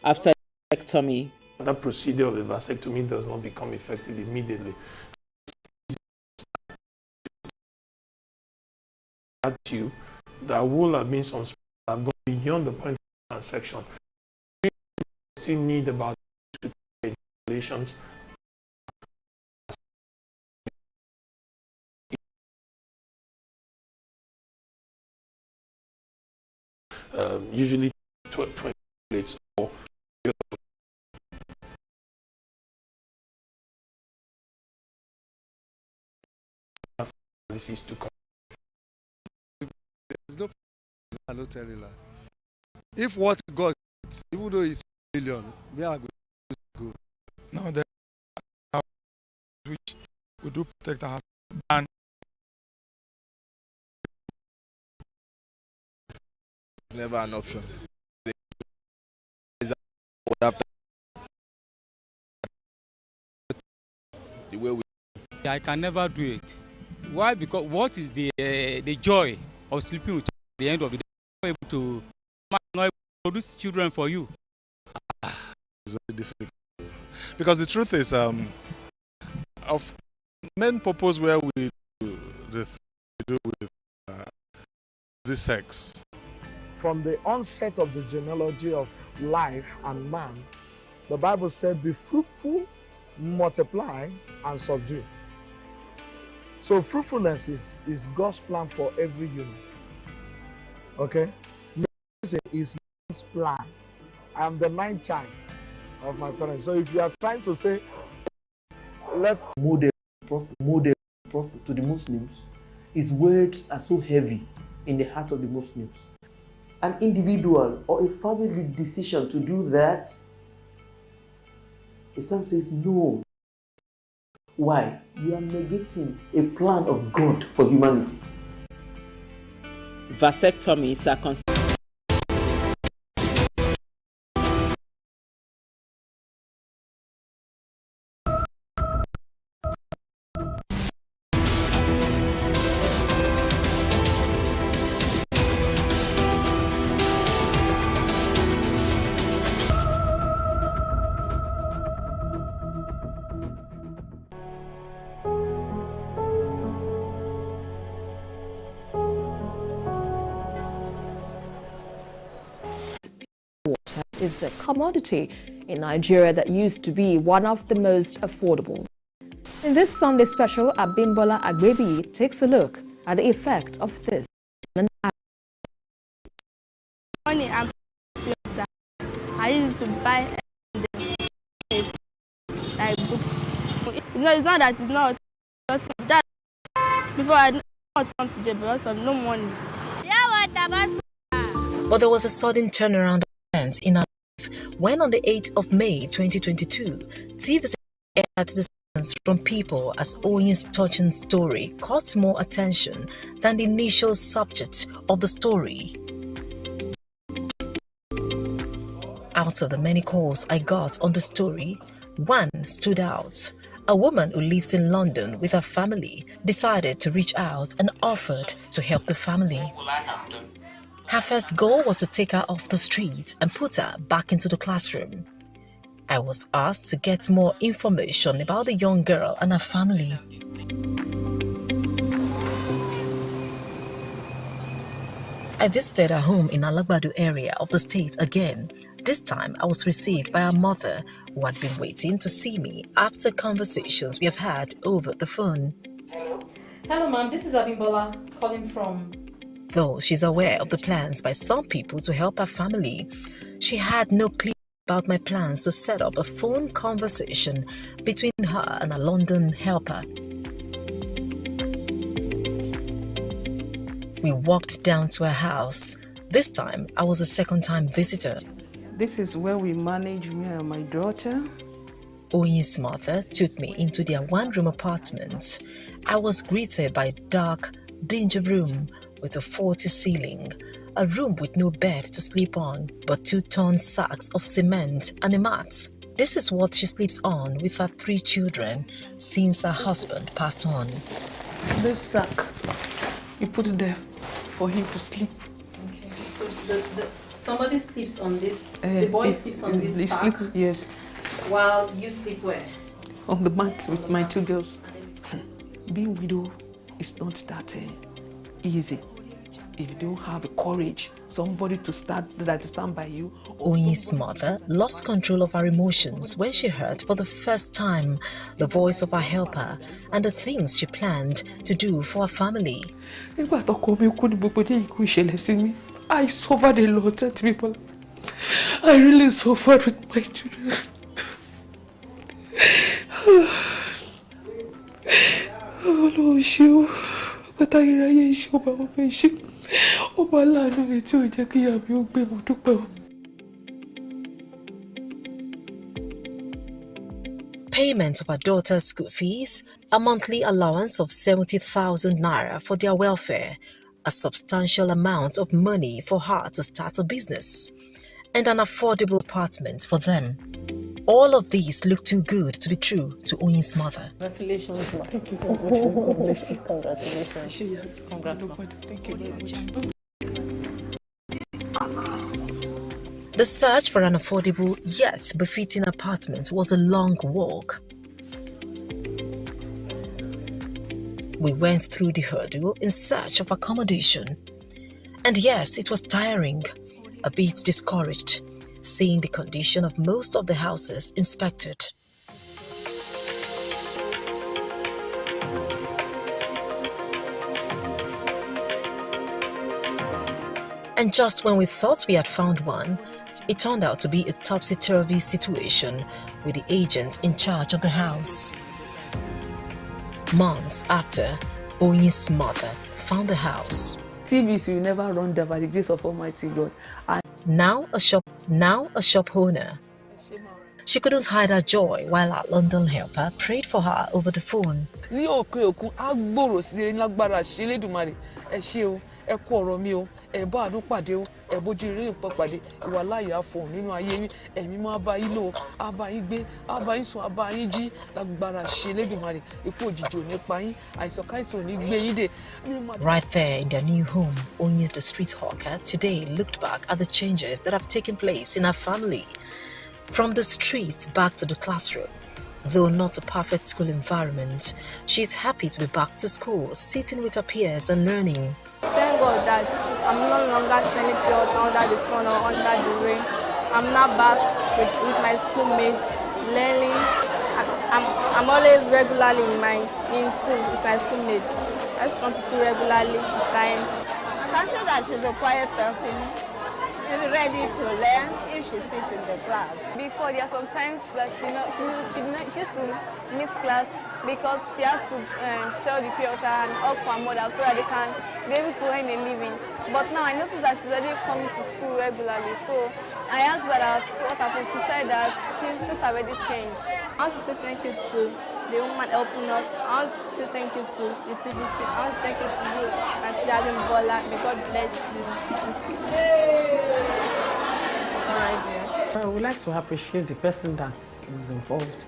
after vasectomy. The procedure of a vasectomy does not become effective immediately. Tube that will have been some have gone beyond the point of transection. We still need about 2 ejaculations. Usually 20 plates or analysis to come. There's no, I don't tell you that. If what God, even though it's $1 million, me I go. No, there are which we do protect our and never an option. The way we I can never do it. Why? Because what is the joy of sleeping with at the end of the day? Not able to produce children for you. It's very difficult because the truth is, of main purpose where we do this with this sex. From the onset of the genealogy of life and man, the Bible said, "Be fruitful, multiply, and subdue." So fruitfulness is God's plan for every human. Okay? Is God's plan. I am the 9th child of my parents. So if you are trying to say, let model prophet to the Muslims, his words are so heavy in the heart of the Muslims. An individual or a family decision to do that, Islam says no. Why? You are negating a plan of God for humanity. Vasectomies are considered is a commodity in Nigeria that used to be one of the most affordable. In this Sunday special, Abimbola Agbebi takes a look at the effect of this. Money and computer. I used to buy like books. You know, it's not that it's not that before I not come to jail because of no money. But there was a sudden turnaround in our life when on the 8th of May 2022, TVC aired the response from people as Oyin's touching story caught more attention than the initial subject of the story. Out of the many calls I got on the story, one stood out. A woman who lives in London with her family decided to reach out and offered to help the family. Her first goal was to take her off the streets and put her back into the classroom. I was asked to get more information about the young girl and her family. I visited her home in Alagbadu area of the state again. This time I was received by her mother, who had been waiting to see me after conversations we have had over the phone. Hello ma'am, this is Abimbola calling from... Though she's aware of the plans by some people to help her family, she had no clue about my plans to set up a phone conversation between her and a London helper. We walked down to her house. This time, I was a second-time visitor. This is where we manage me and my daughter. Oyin's mother took me into their one-room apartment. I was greeted by a dark, dingy room with a faulty ceiling, a room with no bed to sleep on, but 2-ton sacks of cement and a mat. This is what she sleeps on with her 3 children since her husband passed on. This sack, you put it there for him to sleep. Okay, so the Somebody sleeps on this, the boy sleeps on this sack. Yes. While you sleep where? On the mat with my two girls. Being widow is not that easy. If you don't have the courage, somebody to stand by you. Oyin's mother lost control of her emotions when she heard for the first time the voice of her helper and the things she planned to do for her family. I suffered a lot, people. I really suffered with my children. Payment of her daughter's school fees, a monthly allowance of 70,000 naira for their welfare, a substantial amount of money for her to start a business, and an affordable apartment for them. All of these look too good to be true to Oyin's mother. Congratulations, ma. Thank you very much. God bless you. Congratulations. Congrats, ma. Thank you very much. The search for an affordable yet befitting apartment was a long walk. We went through the hurdle in search of accommodation. And yes, it was tiring, a bit discouraged, seeing the condition of most of the houses inspected. And just when we thought we had found one, it turned out to be a topsy-turvy situation with the agent in charge of the house. Months after, Oyin's mother found the house. TVC will never run down by the grace of Almighty God. Now a shop owner. She couldn't hide her joy while our London helper prayed for her over the phone. Right there in their new home, Oyin's the street hawker today looked back at the changes that have taken place in her family. From the streets back to the classroom. Though not a perfect school environment, she's happy to be back to school, sitting with her peers and learning. Thank God that I'm no longer selling pure under the sun or under the rain. I'm now back with my schoolmates, learning. I'm always regularly in school with my schoolmates. I just come to school regularly on time. I can say that she's a quiet person. She's ready to learn if she sits in the class. Before, there are some times that she used to miss class because she has to sell the pure water and help for her mother so that they can be able to earn a living. But now I noticed that she's already coming to school regularly. So I asked her what happened. She said that things have already changed. I want to say thank you to the woman helping us. I want to say thank you to the TVC. I want to thank you to you, Auntie Abimbola. May God bless you. I would like to appreciate the person that is involved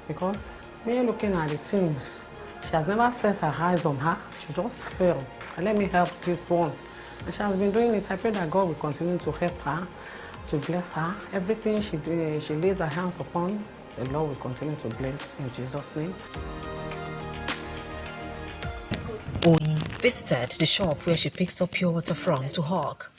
because when looking at the things, she has never set her eyes on her. She just fell. And let me help this one. And she has been doing it. I pray that God will continue to help her, to bless her. Everything she lays her hands upon, the Lord will continue to bless in Jesus' name. Oyin visited the shop where she picks up pure water from to hawk.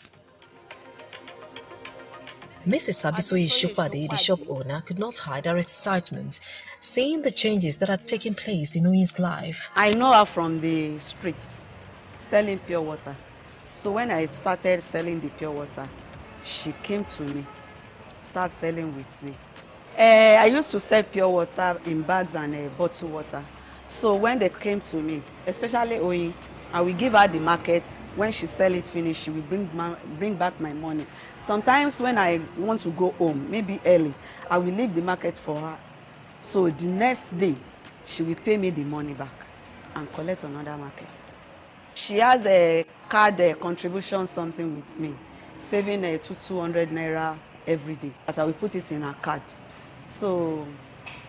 Mrs. Abisoye Shupade, the shop owner, could not hide her excitement, seeing the changes that had taken place in Oyin's life. I know her from the streets, selling pure water. So when I started selling the pure water, she came to me, started selling with me. I used to sell pure water in bags and bottled water. So when they came to me, especially Oyin, I will give her the market. When she sell it finish, she will bring back my money. Sometimes when I want to go home, maybe early, I will leave the market for her. So the next day, she will pay me the money back and collect another market. She has a card contribution something with me, saving 200 naira every day. But I will put it in her card. So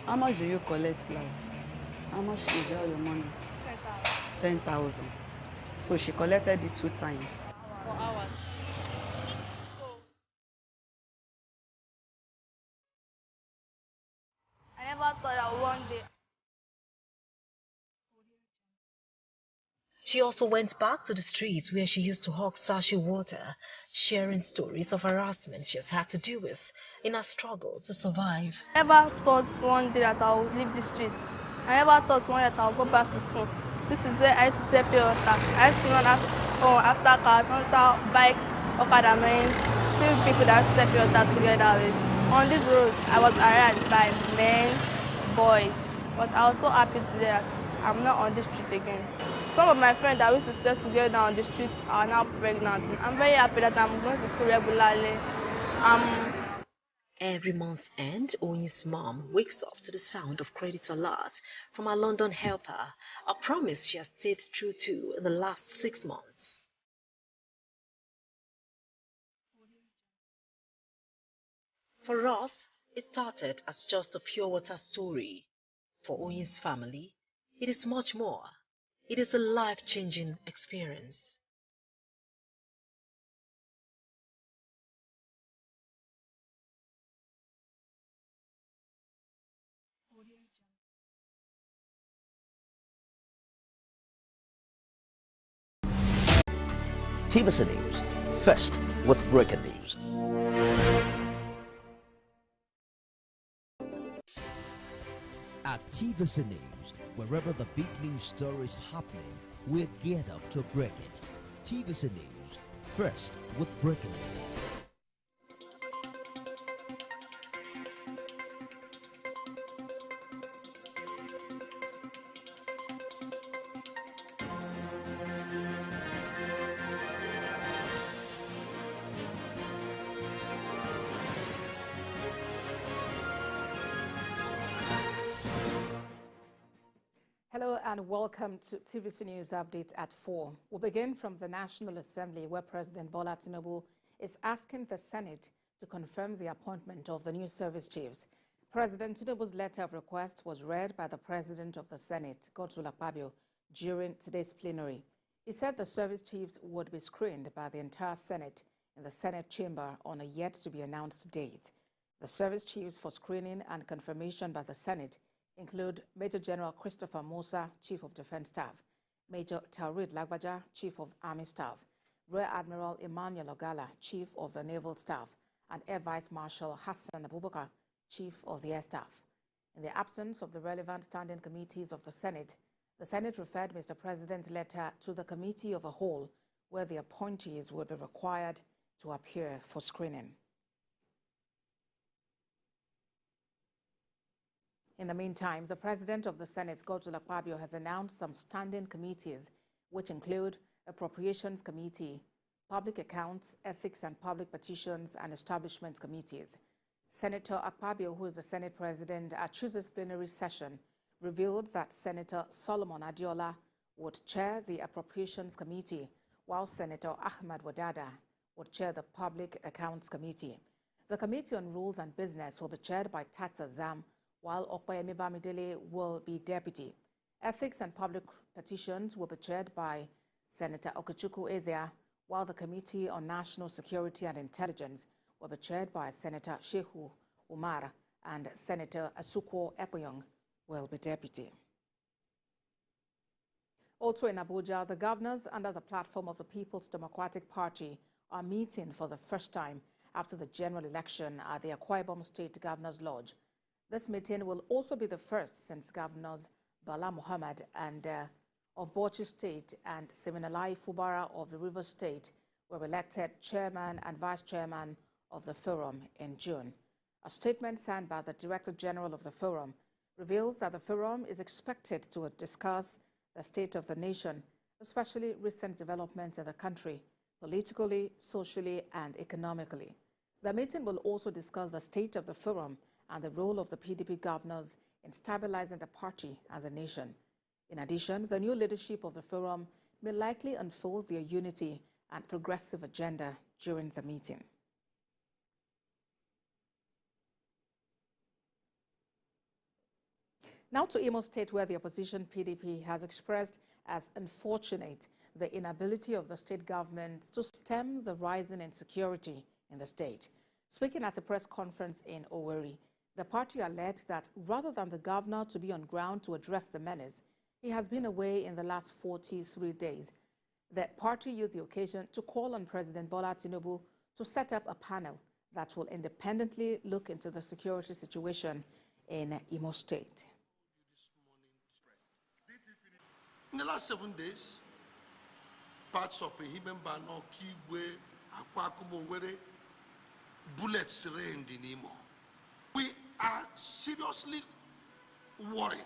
how much do you collect last? How much is your money? 10,000. So she collected it 2 times. For hours. one day. She also went back to the streets where she used to hawk sachet water, sharing stories of harassment she has had to deal with in her struggle to survive. I never thought one day that I would leave the streets. I never thought one day that I would go back to school. This is where I used to sell pure water. I used to run after cars, after bikes, okada men, see people that sell pure water together with. On this road, I was harassed by men, boys, but I was so happy today that I'm not on the street again. Some of my friends that we used to stay together on the streets are now pregnant. I'm very happy that I'm going to school regularly. Every month end, Oyin's mom wakes up to the sound of credit alert from her London helper, a promise she has stayed true to in the last 6 months. For us, it started as just a pure water story. For Oyin's family, it is much more. It is a life-changing experience. TVC News, first with breaking news. At TVC News, wherever the big news story is happening, we're geared up to break it. TVC News, first with breaking news. Hello and welcome to TVC News Update at 4. We'll begin from the National Assembly, where President Bola Tinubu is asking the Senate to confirm the appointment of the new service chiefs. President Tinubu's letter of request was read by the President of the Senate, Godswill Akpabio, during today's plenary. He said the service chiefs would be screened by the entire Senate in the Senate chamber on a yet-to-be-announced date. The service chiefs for screening and confirmation by the Senate include Major General Christopher Musa, Chief of Defense Staff, Major Taurid Lagbaja, Chief of Army Staff, Rear Admiral Emmanuel Ogala, Chief of the Naval Staff, and Air Vice Marshal Hassan Abubakar, Chief of the Air Staff. In the absence of the relevant standing committees of the Senate referred Mr. President's letter to the Committee of the Whole, where the appointees would be required to appear for screening. In the meantime, the President of the Senate, Godswill Akpabio, has announced some standing committees, which include Appropriations Committee, Public Accounts, Ethics and Public Petitions, and Establishment Committees. Senator Akpabio, who is the Senate President, at Tuesday's plenary session, revealed that Senator Solomon Adiola would chair the Appropriations Committee, while Senator Ahmad Wadada would chair the Public Accounts Committee. The Committee on Rules and Business will be chaired by Tata Zam, while Okoyemi Bamidele will be deputy. Ethics and Public Petitions will be chaired by Senator Okechukwu Ezea, while the Committee on National Security and Intelligence will be chaired by Senator Shehu Umar, and Senator Asukwo Ekpeyong will be deputy. Also in Abuja, the governors under the platform of the People's Democratic Party are meeting for the first time after the general election at the Akwa Ibom State Governor's Lodge. This meeting will also be the first since Governors Bala Muhammad of Bauchi State and Siminalai Fubara of the Rivers State were elected chairman and vice chairman of the forum in June. A statement signed by the Director General of the forum reveals that the forum is expected to discuss the state of the nation, especially recent developments in the country, politically, socially, and economically. The meeting will also discuss the state of the forum and the role of the PDP governors in stabilizing the party and the nation. In addition, the new leadership of the forum may likely unfold their unity and progressive agenda during the meeting. Now to Imo State, where the opposition PDP has expressed as unfortunate the inability of the state government to stem the rising insecurity in the state. Speaking at a press conference in Owerri, The party alleged that rather than the governor to be on ground to address the menace, he has been away in the last 43 days. The party used the occasion to call on President Bola Tinubu to set up a panel that will independently look into the security situation in Imo State. In the last 7 days, parts of Ehimembano, Kigwe, Akwakumo, where bullets rained in Imo. We are seriously worried.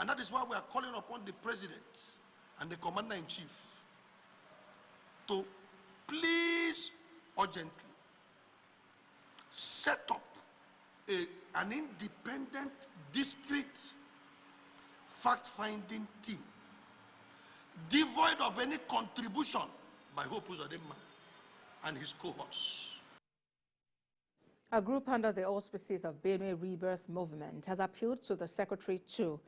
And that is why we are calling upon the President and the Commander-in-Chief to please urgently set up an independent district fact-finding team devoid of any contribution by Hope Uzodinma and his cohorts. A group under the auspices of Benue Rebirth Movement has appealed to the Secretary to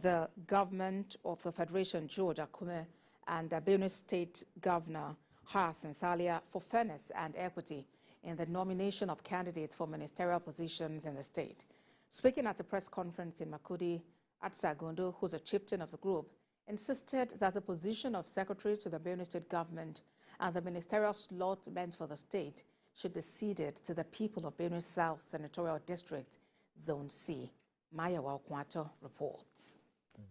the government of the Federation, George Akume, and the Benue State Governor, Haas Nthalia, for fairness and equity in the nomination of candidates for ministerial positions in the state. Speaking at a press conference in Makudi, Atsagondo, who's a chieftain of the group, insisted that the position of Secretary to the Benue State Government and the ministerial slot meant for the state should be ceded to the people of Benue South Senatorial District, Zone C. Maya Wakwato reports.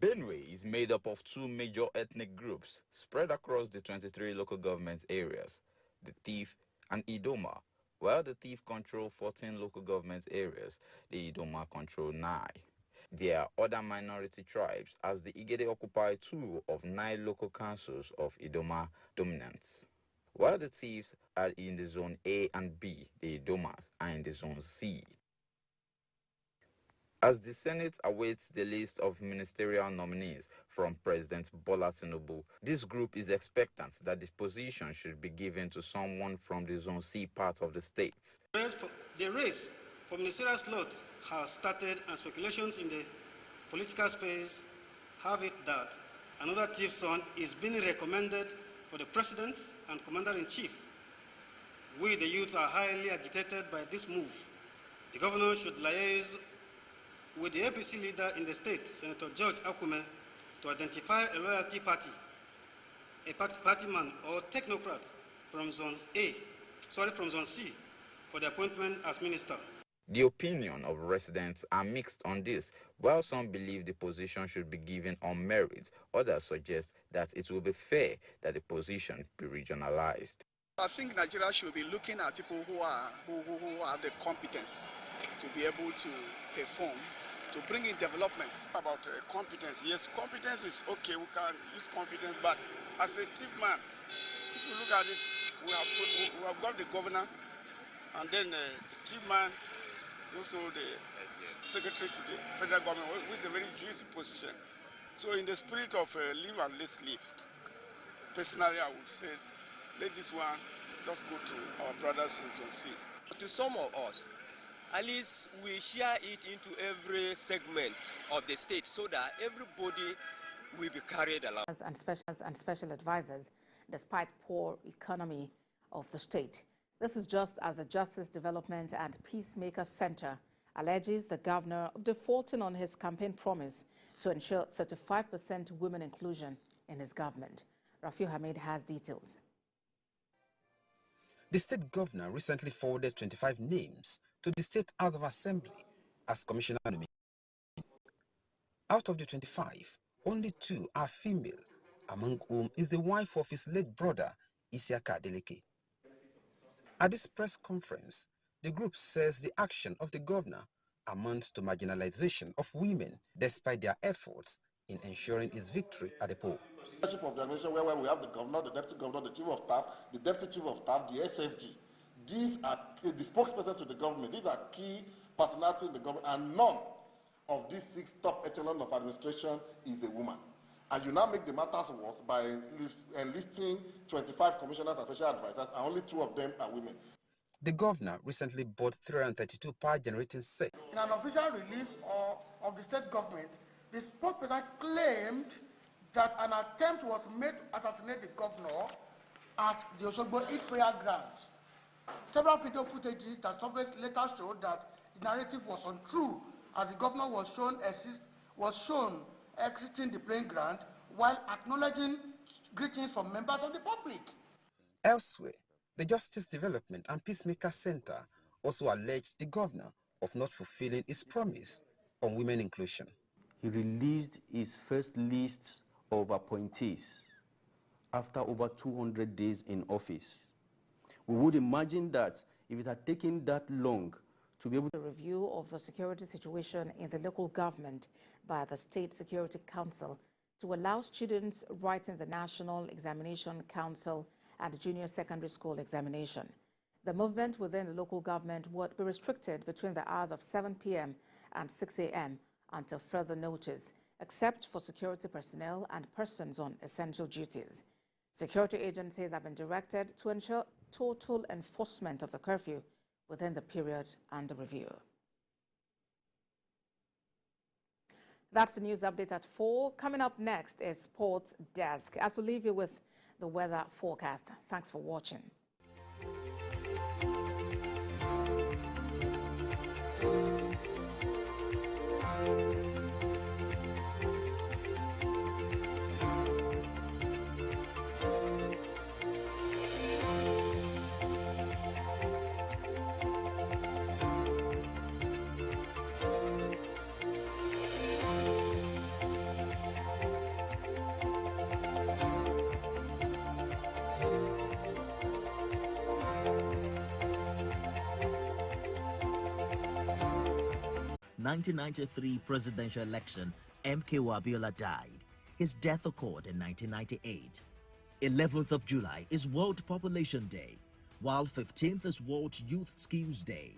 Benue is made up of two major ethnic groups spread across the 23 local government areas, the Tiv and Idoma. While the Tiv control 14 local government areas, the Idoma control 9. There are other minority tribes, as the Igede occupy 2 of 9 local councils of Idoma dominance. While the Thieves are in the Zone A and B, the Idomas are in the Zone C. As the Senate awaits the list of ministerial nominees from President Bola Tinubu, this group is expectant that this position should be given to someone from the Zone C part of the state. The race for ministerial slot has started, and speculations in the political space have it that another thief's son is being recommended for the President and Commander-in-Chief. We, the youth, are highly agitated by this move. The governor should liaise with the APC leader in the state, Senator George Akume, to identify a loyalty party, a party man or technocrat from Zone C, for the appointment as minister. The opinion of residents are mixed on this. While some believe the position should be given on merit, others suggest that it will be fair that the position be regionalized. I think Nigeria should be looking at people who have the competence to be able to perform, to bring in development. About competence, yes, competence is okay, we can use competence, but as a chief man, if you look at it, we have got the governor, and then the chief man, also the secretary to the federal government, which is a very juicy position. So in the spirit of live and let's live, personally I would say, let this one just go to our brothers in Zone C. To some of us, at least we share it into every segment of the state so that everybody will be carried along. And special advisors, despite poor economy of the state. This is just as the Justice Development and Peacemaker Center alleges the governor of defaulting on his campaign promise to ensure 35% women inclusion in his government. Rafiu Hamid has details. The state governor recently forwarded 25 names to the State House of Assembly as commissioner nominee. Out of the 25, only 2 are female, among whom is the wife of his late brother, Isiaka Adeleke. At this press conference, the group says the action of the governor amounts to marginalization of women despite their efforts in ensuring his victory at the polls. Leadership of the organization where we have the governor, the deputy governor, the chief of staff, the deputy chief of staff, the SSG. These are the spokesperson to the government. These are key personalities in the government, and none of these 6 top echelon of administration is a woman. And you now make the matters worse by enlisting 25 commissioners and special advisors, and only 2 of them are women. The governor recently bought 332 power generating sets. In an official release of the state government, the spokesperson claimed that an attempt was made to assassinate the governor at the Osogbo Eid prayer ground. Several video footages that surfaced later showed that the narrative was untrue, and the governor was shown exiting the playing ground while acknowledging greetings from members of the public. Elsewhere, the Justice Development and Peacemaker Center also alleged the governor of not fulfilling his promise on women inclusion. He released his first list of appointees after over 200 days in office. We would imagine that if it had taken that long to be able to... A review of the security situation in the local government by the State Security Council to allow students writing the National Examination Council and Junior Secondary School examination. The movement within the local government would be restricted between the hours of 7 p.m. and 6 a.m. until further notice, except for security personnel and persons on essential duties. Security agencies have been directed to ensure total enforcement of the curfew within the period under review. That's the news update at 4. Coming up next is Sports Desk, as we leave you with the weather forecast. Thanks for watching. In 1993 presidential election, MK Abiola died. His death occurred in 1998. 11th of July is World Population Day, while 15th is World Youth Skills Day.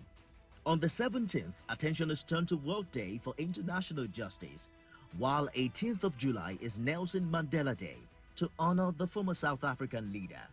On the 17th, attention is turned to World Day for International Justice, while 18th of July is Nelson Mandela Day to honor the former South African leader.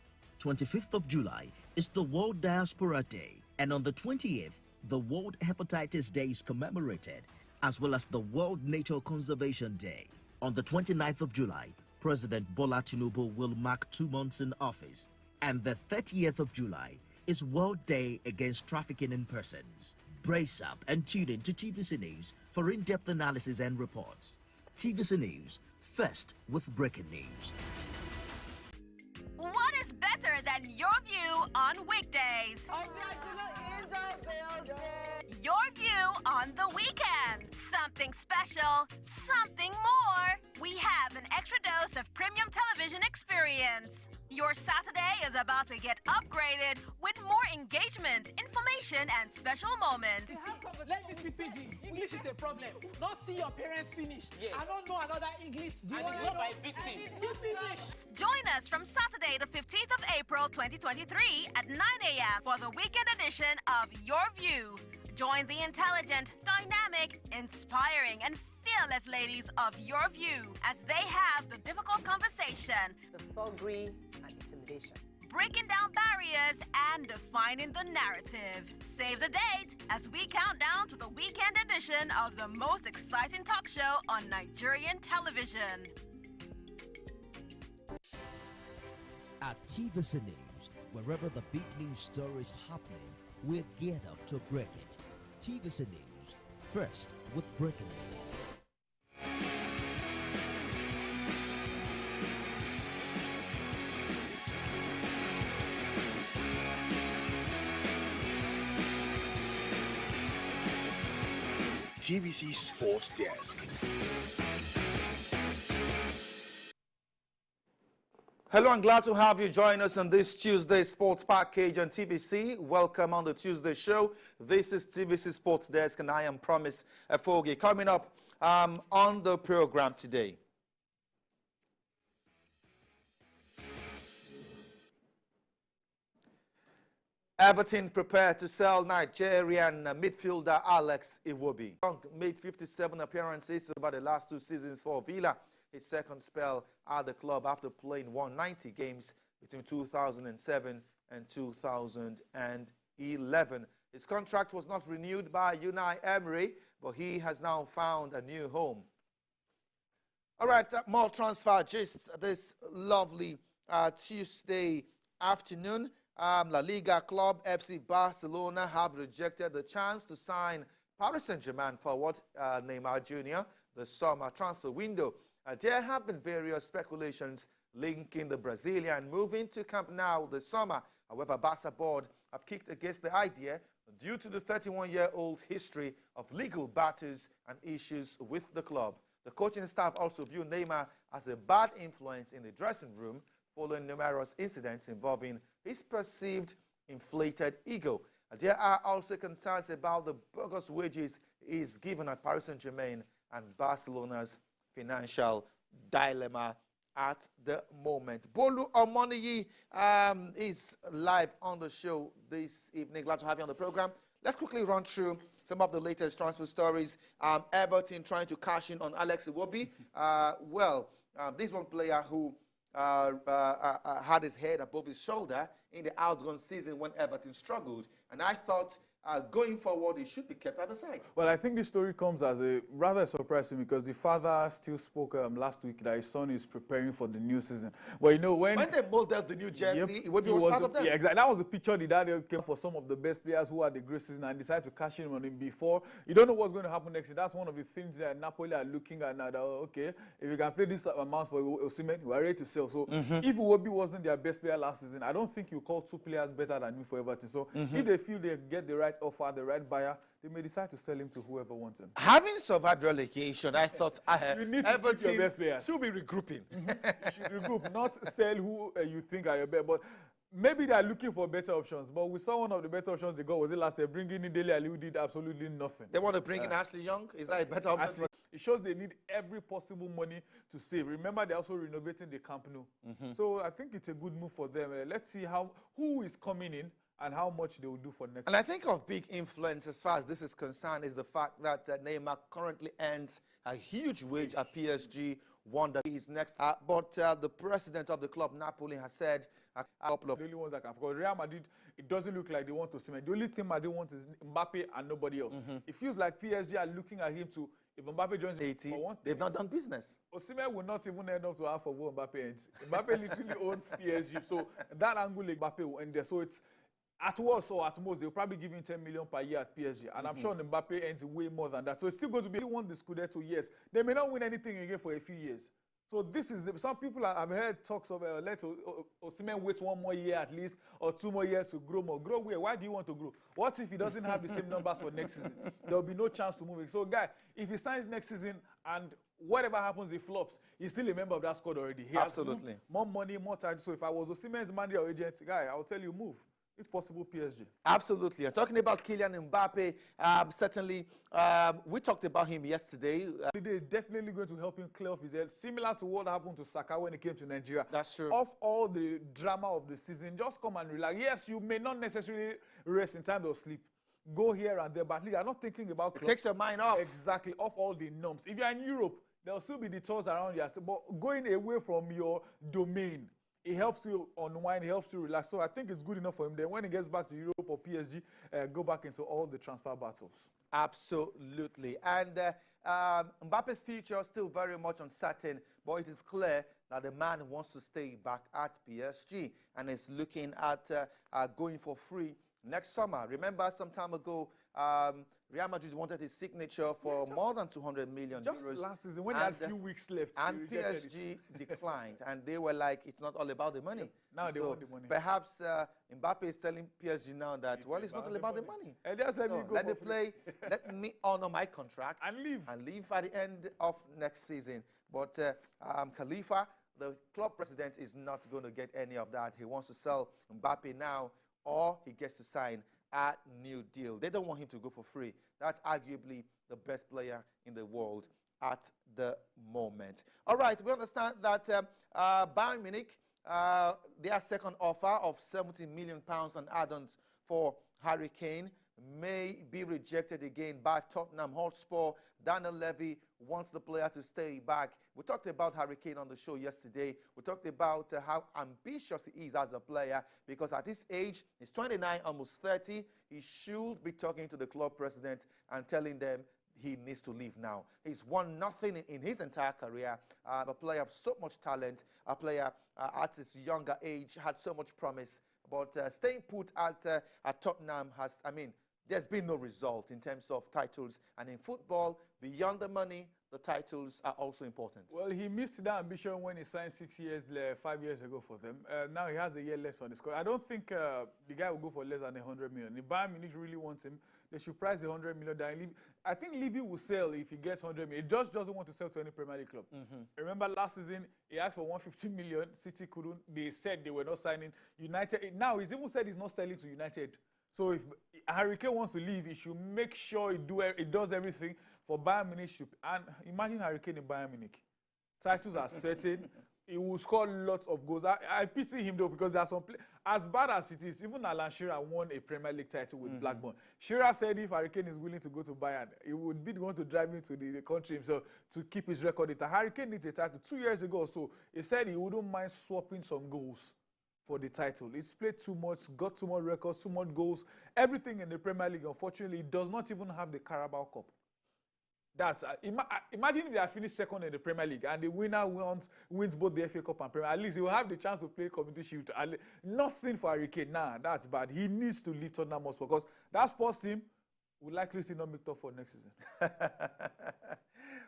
25th of July is the World Diaspora Day, and on the 20th, the World Hepatitis Day is commemorated, as well as the World Nature Conservation Day. On the 29th of July, President Bola Tinubu will mark 2 months in office. And the 30th of July is World Day Against Trafficking in Persons. Brace up and tune in to TVC News for in-depth analysis and reports. TVC News, first with breaking news. What is better than your view on weekdays? Your view on the weekend. Something special, something more. We have an extra dose of premium television experience. Your Saturday is about to get upgraded with more engagement, information, and special moments. Let me speak PG. English is a problem. Not see your parents finish. Yes. I don't know another English. Do you know by beating? Join us from Saturday, the 15th of April, 2023 at 9 a.m. for the weekend edition of Your View. Join the intelligent, dynamic, inspiring, and fearless ladies of Your View as they have the difficult conversation, the thuggery and intimidation, breaking down barriers and defining the narrative. Save the date as we count down to the weekend edition of the most exciting talk show on Nigerian television. At TVC News, wherever the big news story is happening, we're geared up to break it. TVC News, first with breaking news. TVC Sport Desk. Hello and glad to have you join us on this Tuesday Sports Package on TVC. Welcome on the Tuesday show. This is TVC Sports Desk and I am Promise Afogi. Coming up on the program today. Everton prepared to sell Nigerian midfielder Alex Iwobi. Made 57 appearances over the last 2 seasons for Villa. His second spell at the club after playing 190 games between 2007 and 2011. His contract was not renewed by Unai Emery, but he has now found a new home. All right, more transfer gist this lovely Tuesday afternoon. La Liga club FC Barcelona have rejected the chance to sign Paris Saint-Germain forward Neymar Jr. the summer transfer window. There have been various speculations linking the Brazilian moving to Camp Nou this summer. However, Barca board have kicked against the idea due to the 31-year-old history of legal battles and issues with the club. The coaching staff also view Neymar as a bad influence in the dressing room following numerous incidents involving his perceived inflated ego. There are also concerns about the bogus wages he is given at Paris Saint-Germain and Barcelona's financial dilemma at the moment. Bolu Omoniyi is live on the show this evening. Glad to have you on the program. Let's quickly run through some of the latest transfer stories. Everton trying to cash in on Alex Iwobi. This one player who had his head above his shoulder in the outgone season when Everton struggled. And I thought going forward, he should be kept at the side. Well, I think this story comes as a rather surprising because the father still spoke last week that his son is preparing for the new season. Well, you know, when they molded the new jersey, Iwobi was part of them. Yeah, exactly. That was the picture the dad came for some of the best players who had the great season and decided to cash in on him before. You don't know what's going to happen next year. That's one of the things that Napoli are looking at now. That, okay, if you can play this amount for Osimhen, we are ready to sell. So if Iwobi wasn't their best player last season, I don't think you call two players better than him for Everton. So if they feel they get the right offer, the right buyer, they may decide to sell him to whoever wants him. Having survived relegation, I thought you need to keep your best players. Should be regrouping. You should regroup, not sell who you think are your best. But maybe they are looking for better options. But we saw one of the better options they got was it last year. Bringing in Dele Alli, who did absolutely nothing. They want to bring in Ashley Young. Is that a better option? It shows they need every possible money to save. Remember, they're also renovating the Camp Nou. So I think it's a good move for them. Let's see who is coming in and how much they will do for next year. And I think of big influence as far as this is concerned is the fact that Neymar currently earns a huge wage at PSG, one that is next. But the president of the club, Napoli, has said a couple of... The only ones that can, because Real Madrid, it doesn't look like they want to see him. The only thing Madrid wants is Mbappe and nobody else. It feels like PSG are looking at him to, if Mbappe joins 80, they've not done business. Osimhen will not even end up to half of what Mbappe ends. Mbappe literally owns PSG, so that angle Mbappe will end there. So it's at worst or at most, they'll probably give him 10 million per year at PSG. And I'm sure Mbappe ends way more than that. So it's still going to be, they won the Scudetto, yes. They may not win anything again for a few years. So this is, some people have heard talks of, let Osimhen wait 1 more year at least, or 2 more years to grow more. Grow where? Why do you want to grow? What if he doesn't have the same numbers for next season? There'll be no chance to move it. So guy, if he signs next season and whatever happens, he flops, he's still a member of that squad already. He has more money, more charges. So if I was Osimhen's manager or agent, guy, I will tell you, move. If possible, PSG. Absolutely. And talking about Kylian Mbappe, certainly, we talked about him yesterday. They're definitely going to help him clear off his head, similar to what happened to Saka when he came to Nigeria. That's true. Off all the drama of the season, just come and relax. Yes, you may not necessarily rest in time of sleep. Go here and there, but at least you're not thinking about clubs. It takes your mind off. Exactly, off all the norms. If you're in Europe, there'll still be the tours around you, but going away from your domain, it helps you unwind, it helps you relax. So I think it's good enough for him. Then when he gets back to Europe or PSG, go back into all the transfer battles. Absolutely. And Mbappe's future is still very much uncertain, but it is clear that the man wants to stay back at PSG and is looking at going for free next summer. Remember some time ago, Real Madrid wanted his signature for more than 200 million just euros. Last season, when he had a few weeks left. And PSG declined, and they were like, it's not all about the money. Now they want the money. Perhaps Mbappe is telling PSG now that, it's not all about the money. And just let me go let me play, let me honor my contract. And leave. And leave at the end of next season. But Khalifa, the club president, is not going to get any of that. He wants to sell Mbappe now, or he gets to sign a new deal. They don't want him to go for free. That's arguably the best player in the world at the moment. All right, we understand that Bayern Munich, their second offer of £70 million and add-ons for Harry Kane may be rejected again by Tottenham Hotspur. Daniel Levy wants the player to stay back. We talked about Harry Kane on the show yesterday. We talked about how ambitious he is as a player, because at this age, he's 29, almost 30. He should be talking to the club president and telling them he needs to leave now. He's won nothing in his entire career. A player of so much talent, a player at his younger age had so much promise. But staying put at Tottenham has, there's been no result in terms of titles. And in football, beyond the money, the titles are also important. Well, he missed that ambition when he signed 5 years ago for them. Now he has a year left on his contract. I don't think the guy will go for less than 100 million. If Bayern Munich really wants him, they should price 100 million down. I think Levy will sell if he gets 100 million. He just doesn't want to sell to any Premier League club. Remember last season, he asked for 150 million. City couldn't. They said they were not signing. United. Now he's even said he's not selling to United. So if Harry Kane wants to leave, he should make sure he does everything for Bayern Munich. And imagine Harry Kane in Bayern Munich. Titles are certain. He will score lots of goals. I pity him though, because there are some as bad as it is, even Alan Shearer won a Premier League title with Blackburn. Shearer said if Harry Kane is willing to go to Bayern, he would be the one to drive him to the country himself to keep his record. Harry Kane needs a title. 2 years ago or so, he said he wouldn't mind swapping some goals for the title. He's played too much, got too much records, too much goals, everything in the Premier League. Unfortunately, he does not even have the Carabao Cup. That's imagine if they had finished second in the Premier League and the winner wins both the FA Cup and Premier. At least he will have the chance to play Community Shield. Nothing for Harry Kane. Nah, that's bad. He needs to leave Tottenham Hotspur because that sports team will likely see not make up for next season.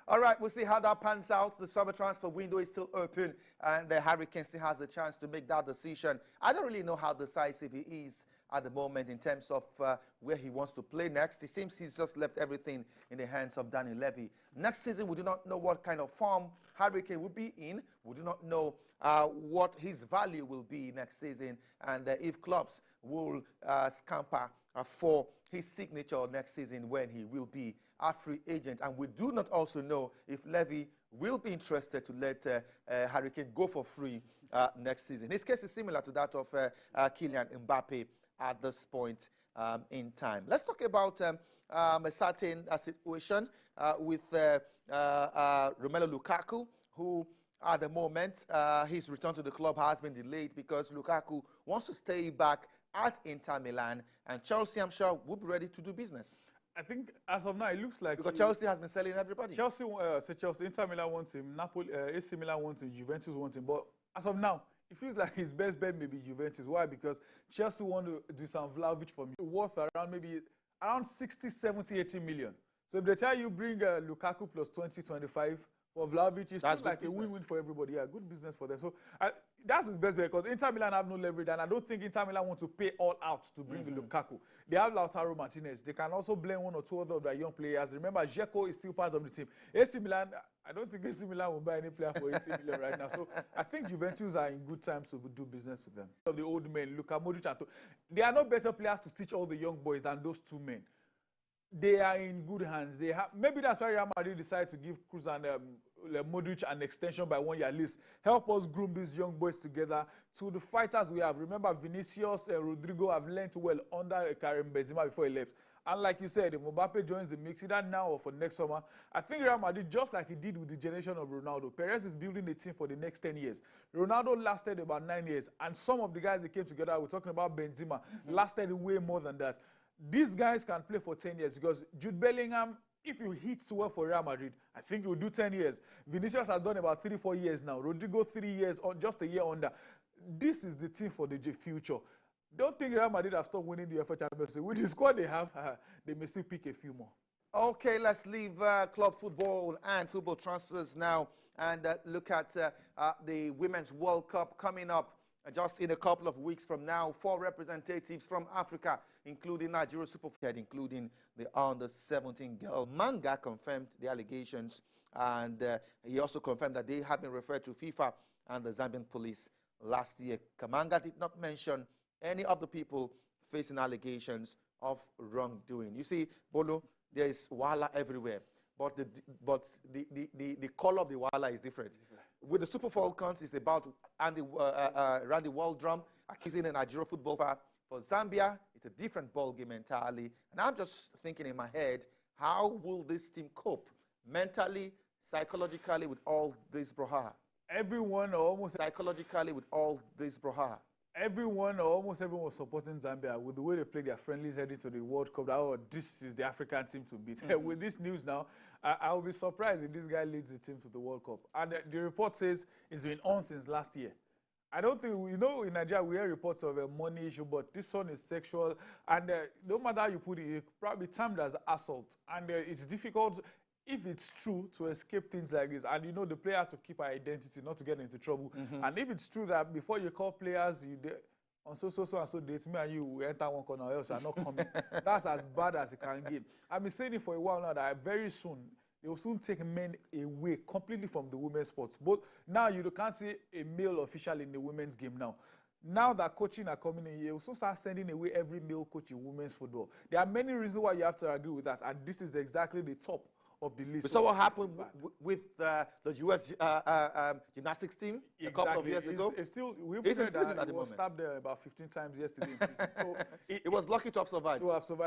All right, we'll see how that pans out. The summer transfer window is still open, and the Harry Kane still has a chance to make that decision. I don't really know how decisive he is at the moment in terms of where he wants to play next. It seems he's just left everything in the hands of Daniel Levy. Next season, we do not know what kind of form Harry Kane will be in. We do not know what his value will be next season, and if clubs will scamper for his signature next season when he will be a free agent. And we do not also know if Levy will be interested to let Harry Kane go for free next season. His case is similar to that of Kylian Mbappe at this point in time. Let's talk about a certain situation with Romelu Lukaku, who at the moment his return to the club has been delayed because Lukaku wants to stay back at Inter Milan, and Chelsea, I'm sure, will be ready to do business. I think as of now, it looks like because Chelsea has been selling everybody. Chelsea, Inter Milan wants him, Napoli, AC Milan wants him, Juventus wants him, but as of now, it feels like his best bet may be Juventus. Why? Because Chelsea want to do some Vlahovic for me, worth around 60, 70, 80 million. So if they tell you bring Lukaku plus 20, 25 for Vlahovic, it's still like a win-win for everybody. Yeah, good business for them. So that's his best bet because Inter Milan have no leverage, and I don't think Inter Milan want to pay all out to bring Lukaku. They have Lautaro Martinez. They can also blame one or two other of their young players. Remember, Dzeko is still part of the team. AC Milan, I don't think AC Milan will buy any player for 80 million right now. So I think Juventus are in good times to do business with them. Of the old men, Luka Modric, and they are no better players to teach all the young boys than those two men. They are in good hands. They have, maybe that's why Real Madrid decided to give Cruz and Modric an extension by 1 year at least. Help us groom these young boys together to the fighters we have. Remember, Vinicius and Rodrigo have learned well under Karim Benzema before he left. And like you said, if Mbappe joins the mix either now or for next summer, I think Real Madrid, just like he did with the generation of Ronaldo, Perez is building a team for the next 10 years. Ronaldo lasted about 9 years, and some of the guys that came together, we're talking about Benzema, lasted way more than that. These guys can play for 10 years because Jude Bellingham, if you hit well for Real Madrid, I think he will do 10 years. Vinicius has done about 3-4 years now. Rodrigo 3 years, or just a year under. This is the team for the future. Don't think Real Madrid have stopped winning the FA Champions League. With the squad they have, they may still pick a few more. Okay, let's leave club football and football transfers now and look at the Women's World Cup coming up. Just in a couple of weeks from now, 4 representatives from Africa, including Nigeria Super, including the under-17 girl. Manga confirmed the allegations, and he also confirmed that they have been referred to FIFA and the Zambian police last year. Kamanga did not mention any of the people facing allegations of wrongdoing. You see, Bolo, there is wala everywhere, but the color of the wala is different. With the Super Falcons, it's about Randy Waldrum accusing a Nigeria football player. For Zambia, it's a different ball game entirely. And I'm just thinking in my head, how will this team cope mentally, psychologically with all this brouhaha? Everyone, or almost psychologically with all this brouhaha. Everyone, or almost everyone, was supporting Zambia with the way they played their friendlies heading to the World Cup. Oh, this is the African team to beat. With this news now, I will be surprised if this guy leads the team to the World Cup. And the report says it's been on since last year. I don't think, we know in Nigeria we hear reports of a money issue, but this one is sexual. And no matter how you put it, it probably termed as assault. And it's difficult, if it's true, to escape things like this. And the player has to keep her identity, not to get into trouble. And if it's true that before you call players, on so date, me and you will enter one corner, or else you are not coming. That's as bad as it can get. I've been saying it for a while now that very soon, they will soon take men away completely from the women's sports. But now you can't see a male official in the women's game now. Now that coaching are coming in, you will soon start sending away every male coach in women's football. There are many reasons why you have to agree with that, and this is exactly the top of the list. We saw what happened with the U.S. Gymnastics team a couple of years ago. It's still, he's in prison at the moment. Stabbed there about 15 times yesterday in prison. So it was lucky to have survived.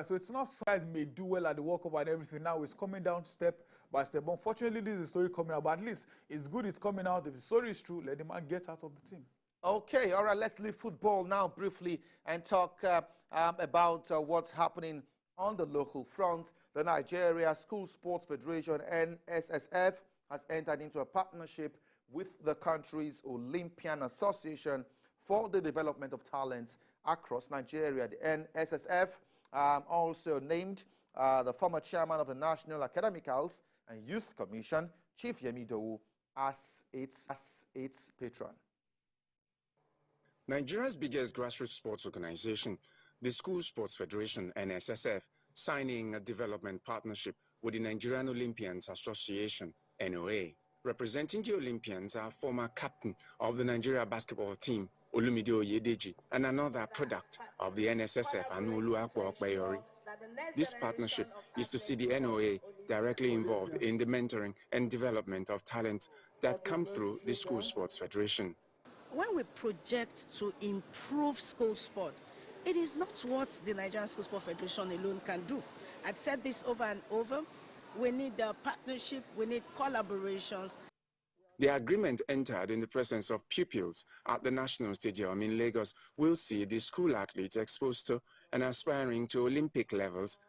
So it's not guys may do well at the World Cup and everything. Now it's coming down step by step. Unfortunately, this is a story coming out, but at least it's good it's coming out. If the story is true, let the man get out of the team. Okay, all right, let's leave football now briefly and talk about what's happening on the local front. The Nigeria School Sports Federation, NSSF, has entered into a partnership with the country's Olympian Association for the development of talents across Nigeria. The NSSF also named the former chairman of the National Academicals and Youth Commission, Chief Yemi Dowu, as its patron. Nigeria's biggest grassroots sports organization, the School Sports Federation, NSSF, signing a development partnership with the Nigerian Olympians Association, NOA. Representing the Olympians are former captain of the Nigeria basketball team, Olumide Oyedeji, and another product of the NSSF, Anulu Akwa-Okpeyori. This partnership is to see the NOA directly involved in the mentoring and development of talents that come through the School Sports Federation. When we project to improve school sport, it is not what the Nigerian School Sport Federation alone can do. I've said this over and over. We need a partnership, we need collaborations. The agreement entered in the presence of pupils at the National Stadium in Lagos will see the school athletes exposed to and aspiring to Olympic levels.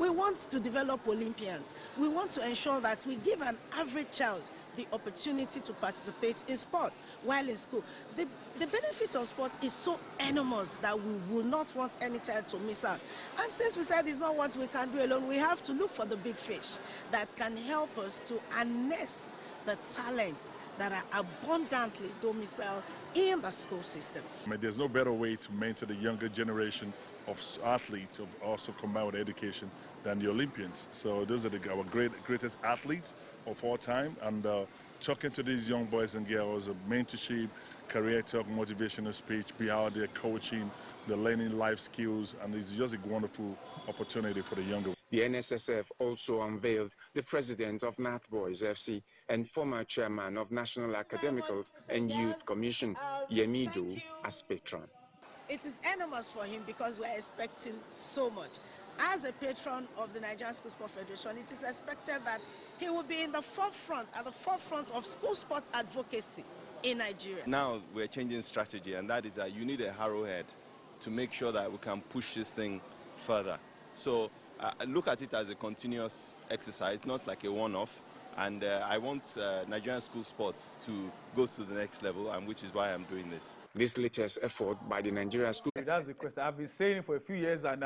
We want to develop Olympians. We want to ensure that we give an average child the opportunity to participate in sport while in school. The benefit of sport is so enormous that we will not want any child to miss out. And since we said it's not what we can do alone, we have to look for the big fish that can help us to harness the talents that are abundantly domiciled in the school system. There's no better way to mentor the younger generation of athletes, of also combined with education, than the Olympians. So those are our greatest athletes of all time. And talking to these young boys and girls, mentorship, career talk, motivational speech, be out there coaching, the learning life skills, and it's just a wonderful opportunity for the younger. The NSSF also unveiled the president of Nath Boys FC and former chairman of National Academicals and Youth Commission, Yemi Dowu, as patron. It is enormous for him because we're expecting so much. As a patron of the Nigerian School Sport Federation, it is expected that he will be in the forefront, at the forefront of school sport advocacy in Nigeria. Now we're changing strategy, and that is that you need a arrowhead to make sure that we can push this thing further. So look at it as a continuous exercise, not like a one-off. And I want Nigerian school sports to go to the next level, and which is why I'm doing this. This latest effort by the Nigerian school... That's the question. I've been saying it for a few years, and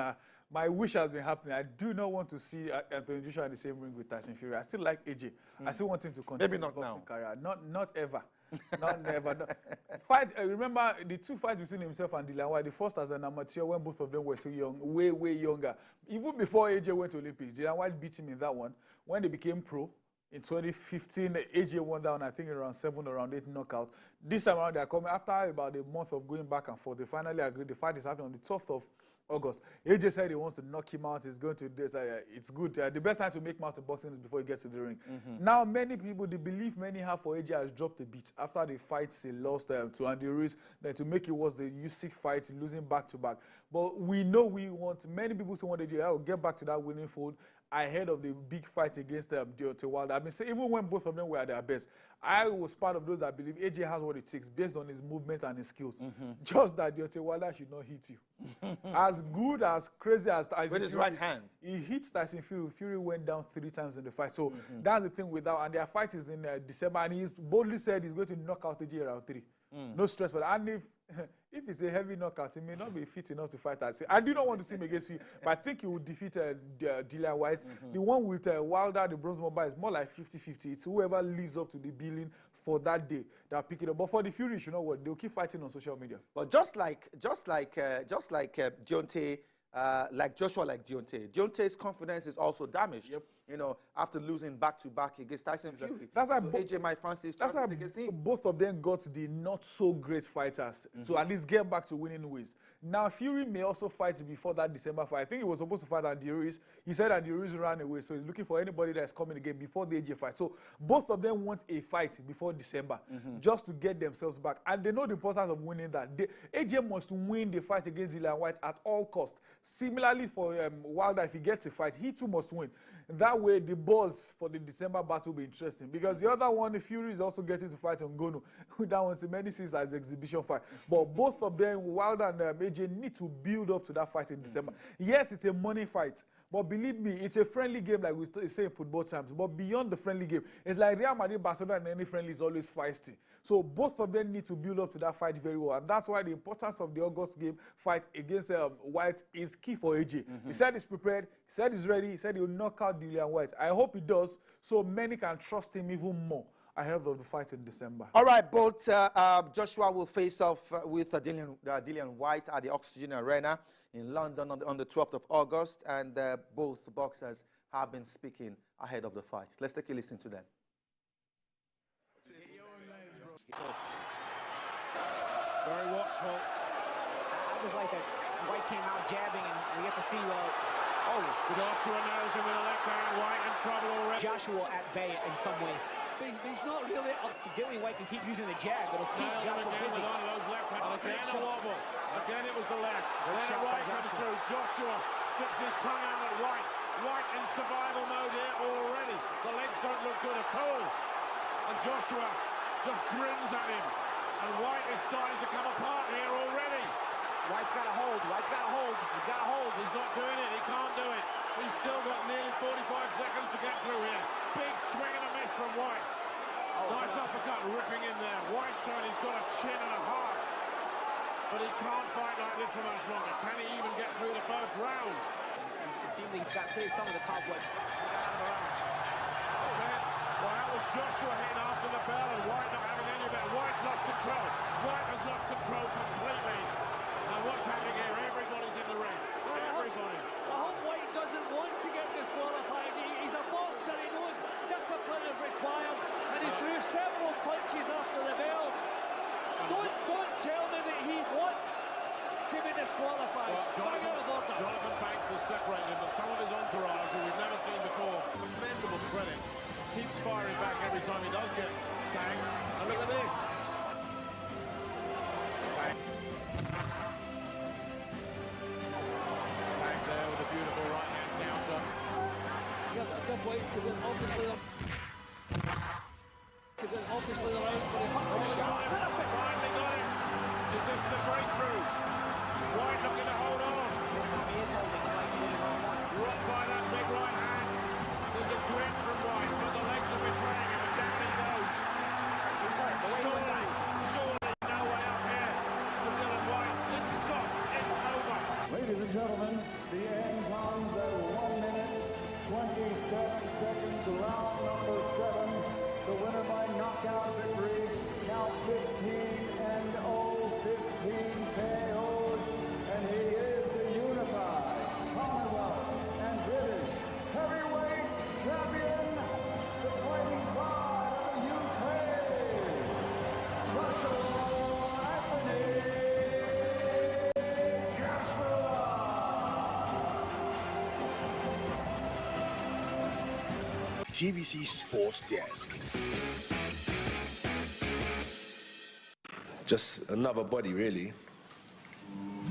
my wish has been happening. I do not want to see Anthony Joshua in the same ring with Tyson Fury. I still like AJ. I still want him to continue his boxing career. Not ever. Not never. No. Fight. Remember the two fights between himself and Dillian White. The first as an amateur when both of them were so young, way younger. Even before AJ went to Olympics, Dillian White beat him in that one. When they became pro, in 2015, AJ won down, I think, around 7 or around 8 knockout. This time around, they are coming after about a month of going back and forth. They finally agreed. The fight is happening on the 12th of August. AJ said he wants to knock him out. He's going to do this. It's good. The best time to make him out in boxing is before he gets to the ring. Now, many people, the belief many have for AJ has dropped a bit. After the fights he lost to Andy Ruiz, then to make it was the Usyk fight, losing back-to-back. But we know we want, many people still want AJ. I will get back to that winning fold ahead of the big fight against Deontay Wilder. I mean, even when both of them were at their best, I was part of those that believe AJ has what it takes based on his movement and his skills. Just that Deontay Wilder should not hit you. As good, as crazy as Tyson with his right hand. He hits Tyson Fury. Fury went down 3 times in the fight. So that's the thing with that. And their fight is in December. And he's boldly said he's going to knock out AJ around 3. No stress for that. And if it's a heavy knockout, he may not be fit enough to fight that. So I do not want to see him against you, but I think he will defeat Dillian White. The one with Wilder, the bronze member, is more like 50-50. It's whoever lives up to the billing for that day that will pick it up. But for the Fury, you know what? They'll keep fighting on social media. But just like Deontay, like Joshua, like Deontay's confidence is also damaged. Yep. You know, after losing back-to-back against Tyson Fury. That's why AJ might fancy his chances against him. Both of them got the not-so-great fighters to at least get back to winning ways. Now, Fury may also fight before that December fight. I think he was supposed to fight Andy Ruiz. He said Andy Ruiz ran away, so he's looking for anybody that's coming again before the AJ fight. So both of them want a fight before December just to get themselves back. And they know the importance of winning that. AJ must win the fight against Dillian White at all costs. Similarly for Wilder, if he gets a fight, he too must win. That way, the buzz for the December battle will be interesting. Because the other one, the Fury is also getting to fight on Ngono. That one's many sees as exhibition fight. But both of them, Wilder and AJ, need to build up to that fight in December. Yes, it's a money fight. But believe me, it's a friendly game like we say in football terms. But beyond the friendly game, it's like Real Madrid, Barcelona, and any friendly is always feisty. So both of them need to build up to that fight very well. And that's why the importance of the August game fight against White is key for AJ. He said he's prepared. He said he's ready. He said he'll knock out Dillian White. I hope he does, so many can trust him even more ahead of the fight in December. All right, both Joshua will face off with Dillian White at the Oxygen Arena in London on the 12th of August, and both boxers have been speaking ahead of the fight. Let's take a listen to them. Very watchful. That was like White came out jabbing, and we get to see, Joshua knows him with a left hand. White in trouble already. Joshua at bay in some ways. But he's not really up to Dillian White can keep using the jab. It'll keep Joshua busy. With one of those left hands. Again a wobble. Again it was the left. Then a right comes through. Joshua sticks his tongue out at White. White in survival mode here already. The legs don't look good at all. And Joshua just grins at him. And White is starting to come apart here already. White's got a hold. White's got a hold. He's got a hold. He's not doing it. He can't do it. He's still got nearly 45 seconds to get through here. Big swing and a miss from White. Nice uppercut ripping in there. White showing he's got a chin and a heart. But he can't fight like this for much longer. Can he even get through the first round? It seems like he's got clear some of the cobwebs. Well, that was Joshua hitting after the bell and White not having any of it. White's lost control. White has lost control completely. And what's happening here? Everybody's in the ring. Everybody. I hope White doesn't want to get disqualified. He's a boxer. He knows discipline is required. And he threw several punches after the bell. Don't tell me that he wants to be disqualified. Well, Jonathan Banks is separated, but some of his entourage, who we've never seen before, commendable credit, keeps firing back every time he does get tagged. And look at this. Tagged there with a beautiful right-hand counter. Yeah, but good White to win, obviously around, but he Finally got him. Is this the breakthrough? White looking to hold on. This time he is holding. Rocked by that big right hand. There's a grin from White, but the legs are betraying him, and down he goes. Surely no way up here for Dillian White. It's stopped. It's over. Ladies and gentlemen, the end comes at 1 minute, 27 seconds, round number 7. The winner by knockout victory, now 15-0, 15 KOs, and he is the unified Commonwealth and British heavyweight champion, the Fighting Pride of the UK, Joshua Anthony Joshua. TVC Sport Desk. Just another body, really.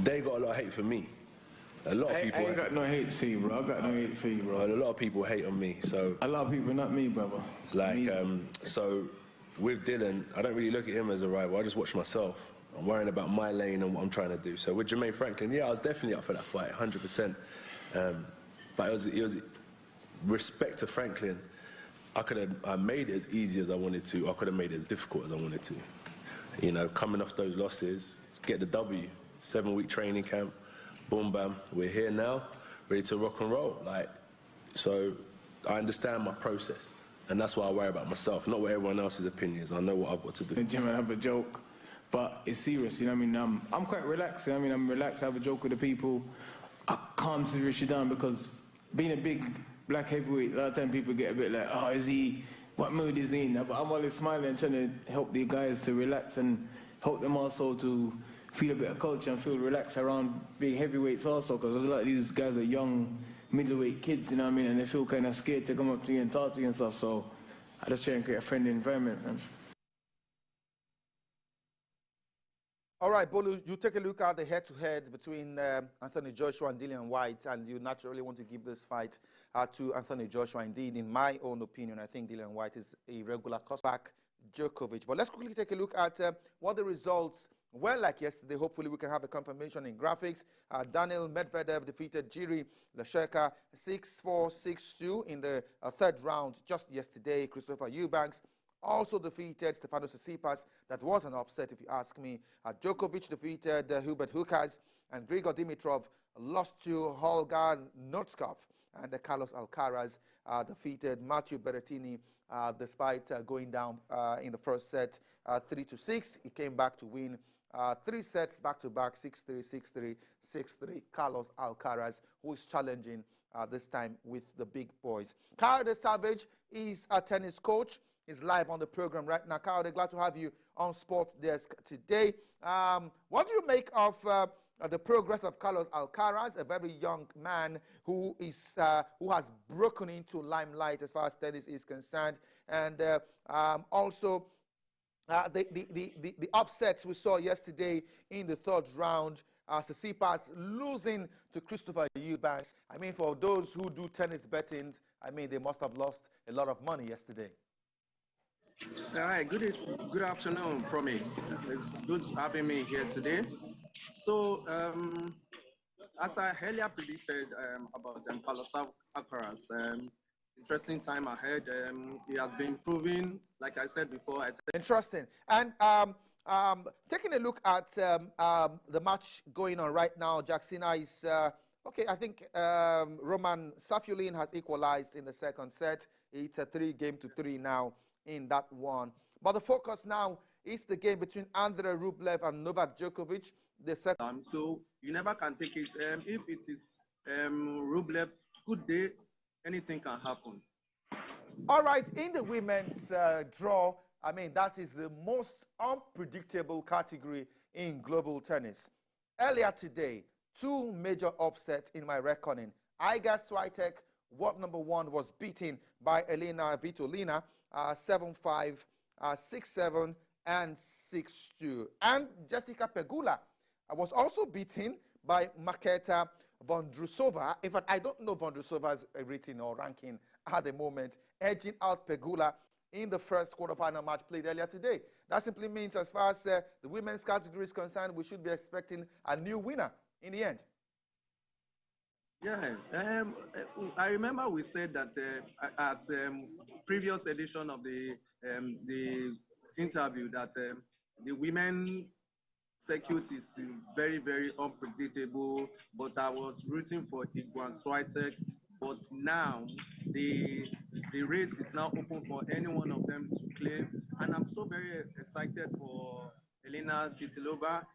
They got a lot of hate for me. A lot of people. I ain't got no hate to you, bro. I got no hate for you, bro. A lot of people hate on me, so. A lot of people, not me, brother. Like, so with Dylan, I don't really look at him as a rival. I just watch myself. I'm worrying about my lane and what I'm trying to do. So with Jermaine Franklin, yeah, I was definitely up for that fight, 100%. But it was respect to Franklin. I made it as easy as I wanted to. I could have made it as difficult as I wanted to. you know, coming off those losses, get the W. 7-week training camp, boom, bam, we're here now, ready to rock and roll. Like, so I understand my process, and that's why I worry about myself, not what everyone else's opinion is. I know what I've got to do. Jim, I have a joke, but it's serious, you know what I mean? I'm quite relaxed, you know what I mean? I'm relaxed, I have a joke with the people. I calm situation down because being a big black heavyweight, a lot of time people get a bit like, oh, is he, what mood is he in? But I'm always smiling and trying to help the guys to relax and help them also to feel a bit of culture and feel relaxed around being heavyweights also, because a lot of these guys are young, middleweight kids, you know what I mean, and they feel kind of scared to come up to you and talk to you and stuff, so I just try and create a friendly environment. Man. All right, Bolu, you take a look at the head-to-head between Anthony Joshua and Dillian White, and you naturally want to give this fight to Anthony Joshua. Indeed, in my own opinion, I think Dillian White is a regular comeback Djokovic. But let's quickly take a look at what the results were like yesterday. Hopefully, we can have a confirmation in graphics. Daniil Medvedev defeated Jiri Lesheka 6-4, 6-2 in the third round just yesterday. Christopher Eubanks also defeated Stefanos Tsitsipas. That was an upset, if you ask me. Djokovic defeated Hubert Hurkacz, and Grigor Dimitrov lost to Holger Notskov. And Carlos Alcaraz defeated Matteo Berrettini despite going down in the first set 3-6. He came back to win 3 sets back-to-back, 6-3, 6-3, 6-3. Carlos Alcaraz, who is challenging this time with the big boys. Kayode Savage is a tennis coach. He's live on the program right now. Kayode, glad to have you on Sports Desk today. What do you make of the progress of Carlos Alcaraz, a very young man who has broken into limelight as far as tennis is concerned, and also the upsets we saw yesterday in the third round? Tsitsipas losing to Christopher Eubanks. I mean, for those who do tennis betting, I mean, they must have lost a lot of money yesterday. Hi, good afternoon, Promise. It's good having me here today. So, as I earlier predicted about Carlos Alcaraz, interesting time ahead. He has been proving, like I said before. Interesting. And taking a look at the match going on right now, Jacksina is, okay, I think Roman Safiullin has equalized in the second set. It's a 3-3 now in that one. But the focus now is the game between Andrei Rublev and Novak Djokovic. The second. So you never can take it. If it is Rublev, good day, anything can happen. All right, in the women's draw, I mean, that is the most unpredictable category in global tennis. Earlier today, 2 major upsets in my reckoning. Iga Swiatek, world number 1, was beaten by Elena Svitolina 7-5, 6-7, and 6-2. And Jessica Pegula was also beaten by Marketa Vondrousova. In fact, I don't know Vondrousova's rating or ranking at the moment, edging out Pegula in the first quarterfinal match played earlier today. That simply means, as far as the women's category is concerned, we should be expecting a new winner in the end. Yeah, I remember we said that at previous edition of the interview that the women circuit is very, very unpredictable, but I was rooting for Iga Swiatek. But now the race is now open for any one of them to claim, and I'm so very excited for Elena Svitolina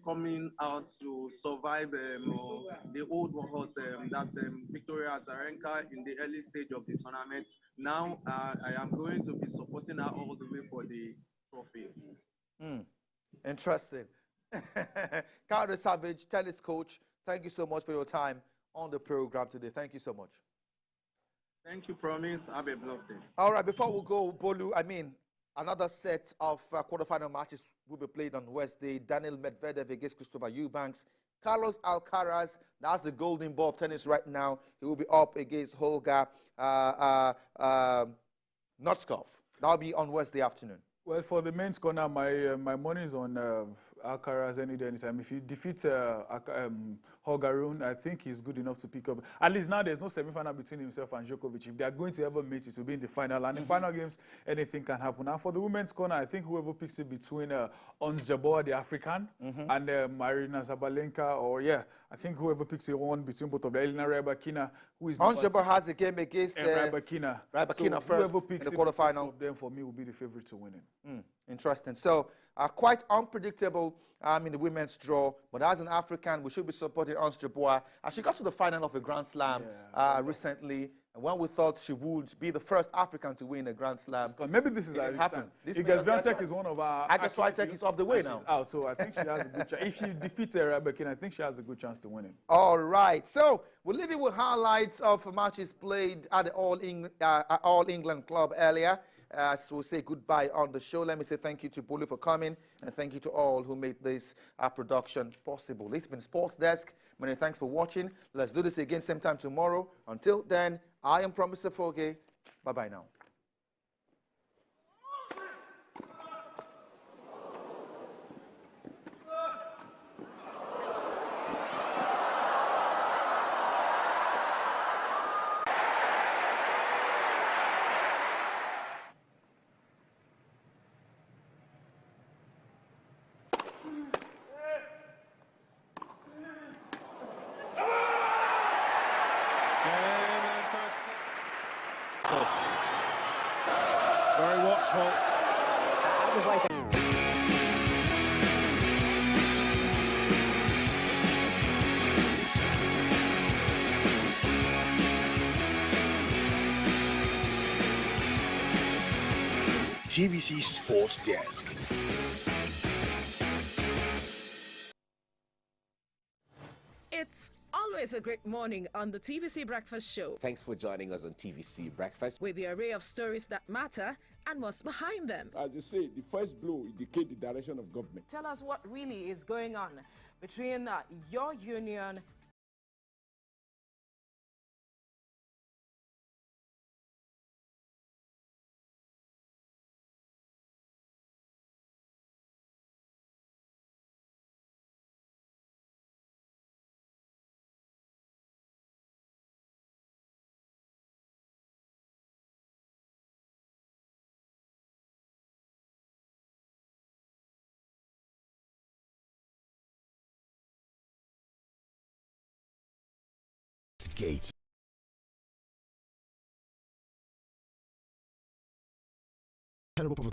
coming out to survive the old horse, that's Victoria Azarenka in the early stage of the tournament. Now I am going to be supporting her all the way for the trophy. Interesting. Kayode Savage, tennis coach, thank you so much for your time on the program today. Thank you so much. Thank you, Promise. Have a blessed day. All right, before we go, Bolu, I mean, another set of quarterfinal matches will be played on Wednesday. Daniil Medvedev against Christopher Eubanks. Carlos Alcaraz, that's the golden ball of tennis right now. He will be up against Holger Notskov. That'll be on Wednesday afternoon. Well, for the men's corner, my money is on Alcaraz any day, anytime. If you defeat Hogaroon, I think he's good enough to pick up. At least now there's no semi-final between himself and Djokovic. If they are going to ever meet, it will be in the final. And in final games, anything can happen. And for the women's corner, I think whoever picks it between Ons Jabeur, the African, and Marina Zabalenka, or I think whoever picks it one between both of them, Elena Rybakina, who is Ons Jabeur has a game against Rybakina. Rybakina So first whoever picks in the it quarterfinal. of them, for me, will be the favorite to win it. Interesting. So quite unpredictable in the women's draw, but as an African, we should be supporting Ons Jabeur. She got to the final of a Grand Slam recently, and when we thought she would be the first African to win a Grand Slam. Maybe this is it didn't happen. Iga Swiatek is one of our... Iga Swiatek is off the way now. She's out, so I think she has a good chance. If she defeats Rybakina, I think she has a good chance to win it. All right. So we'll leave you with highlights of matches played at the All England Club earlier. As we'll say goodbye on the show, let me say thank you to Bulu for coming, and thank you to all who made this production possible. It's been Sports Desk. Many thanks for watching. Let's do this again same time tomorrow. Until then, I am Promise Foge. Bye-bye now. Very watchful. That was like TVC Sport Desk. It's always a great morning on the TVC Breakfast Show. Thanks for joining us on TVC Breakfast. With the array of stories that matter and what's behind them. As you say, the first blow indicates the direction of government. Tell us what really is going on between your union Gate. Terrible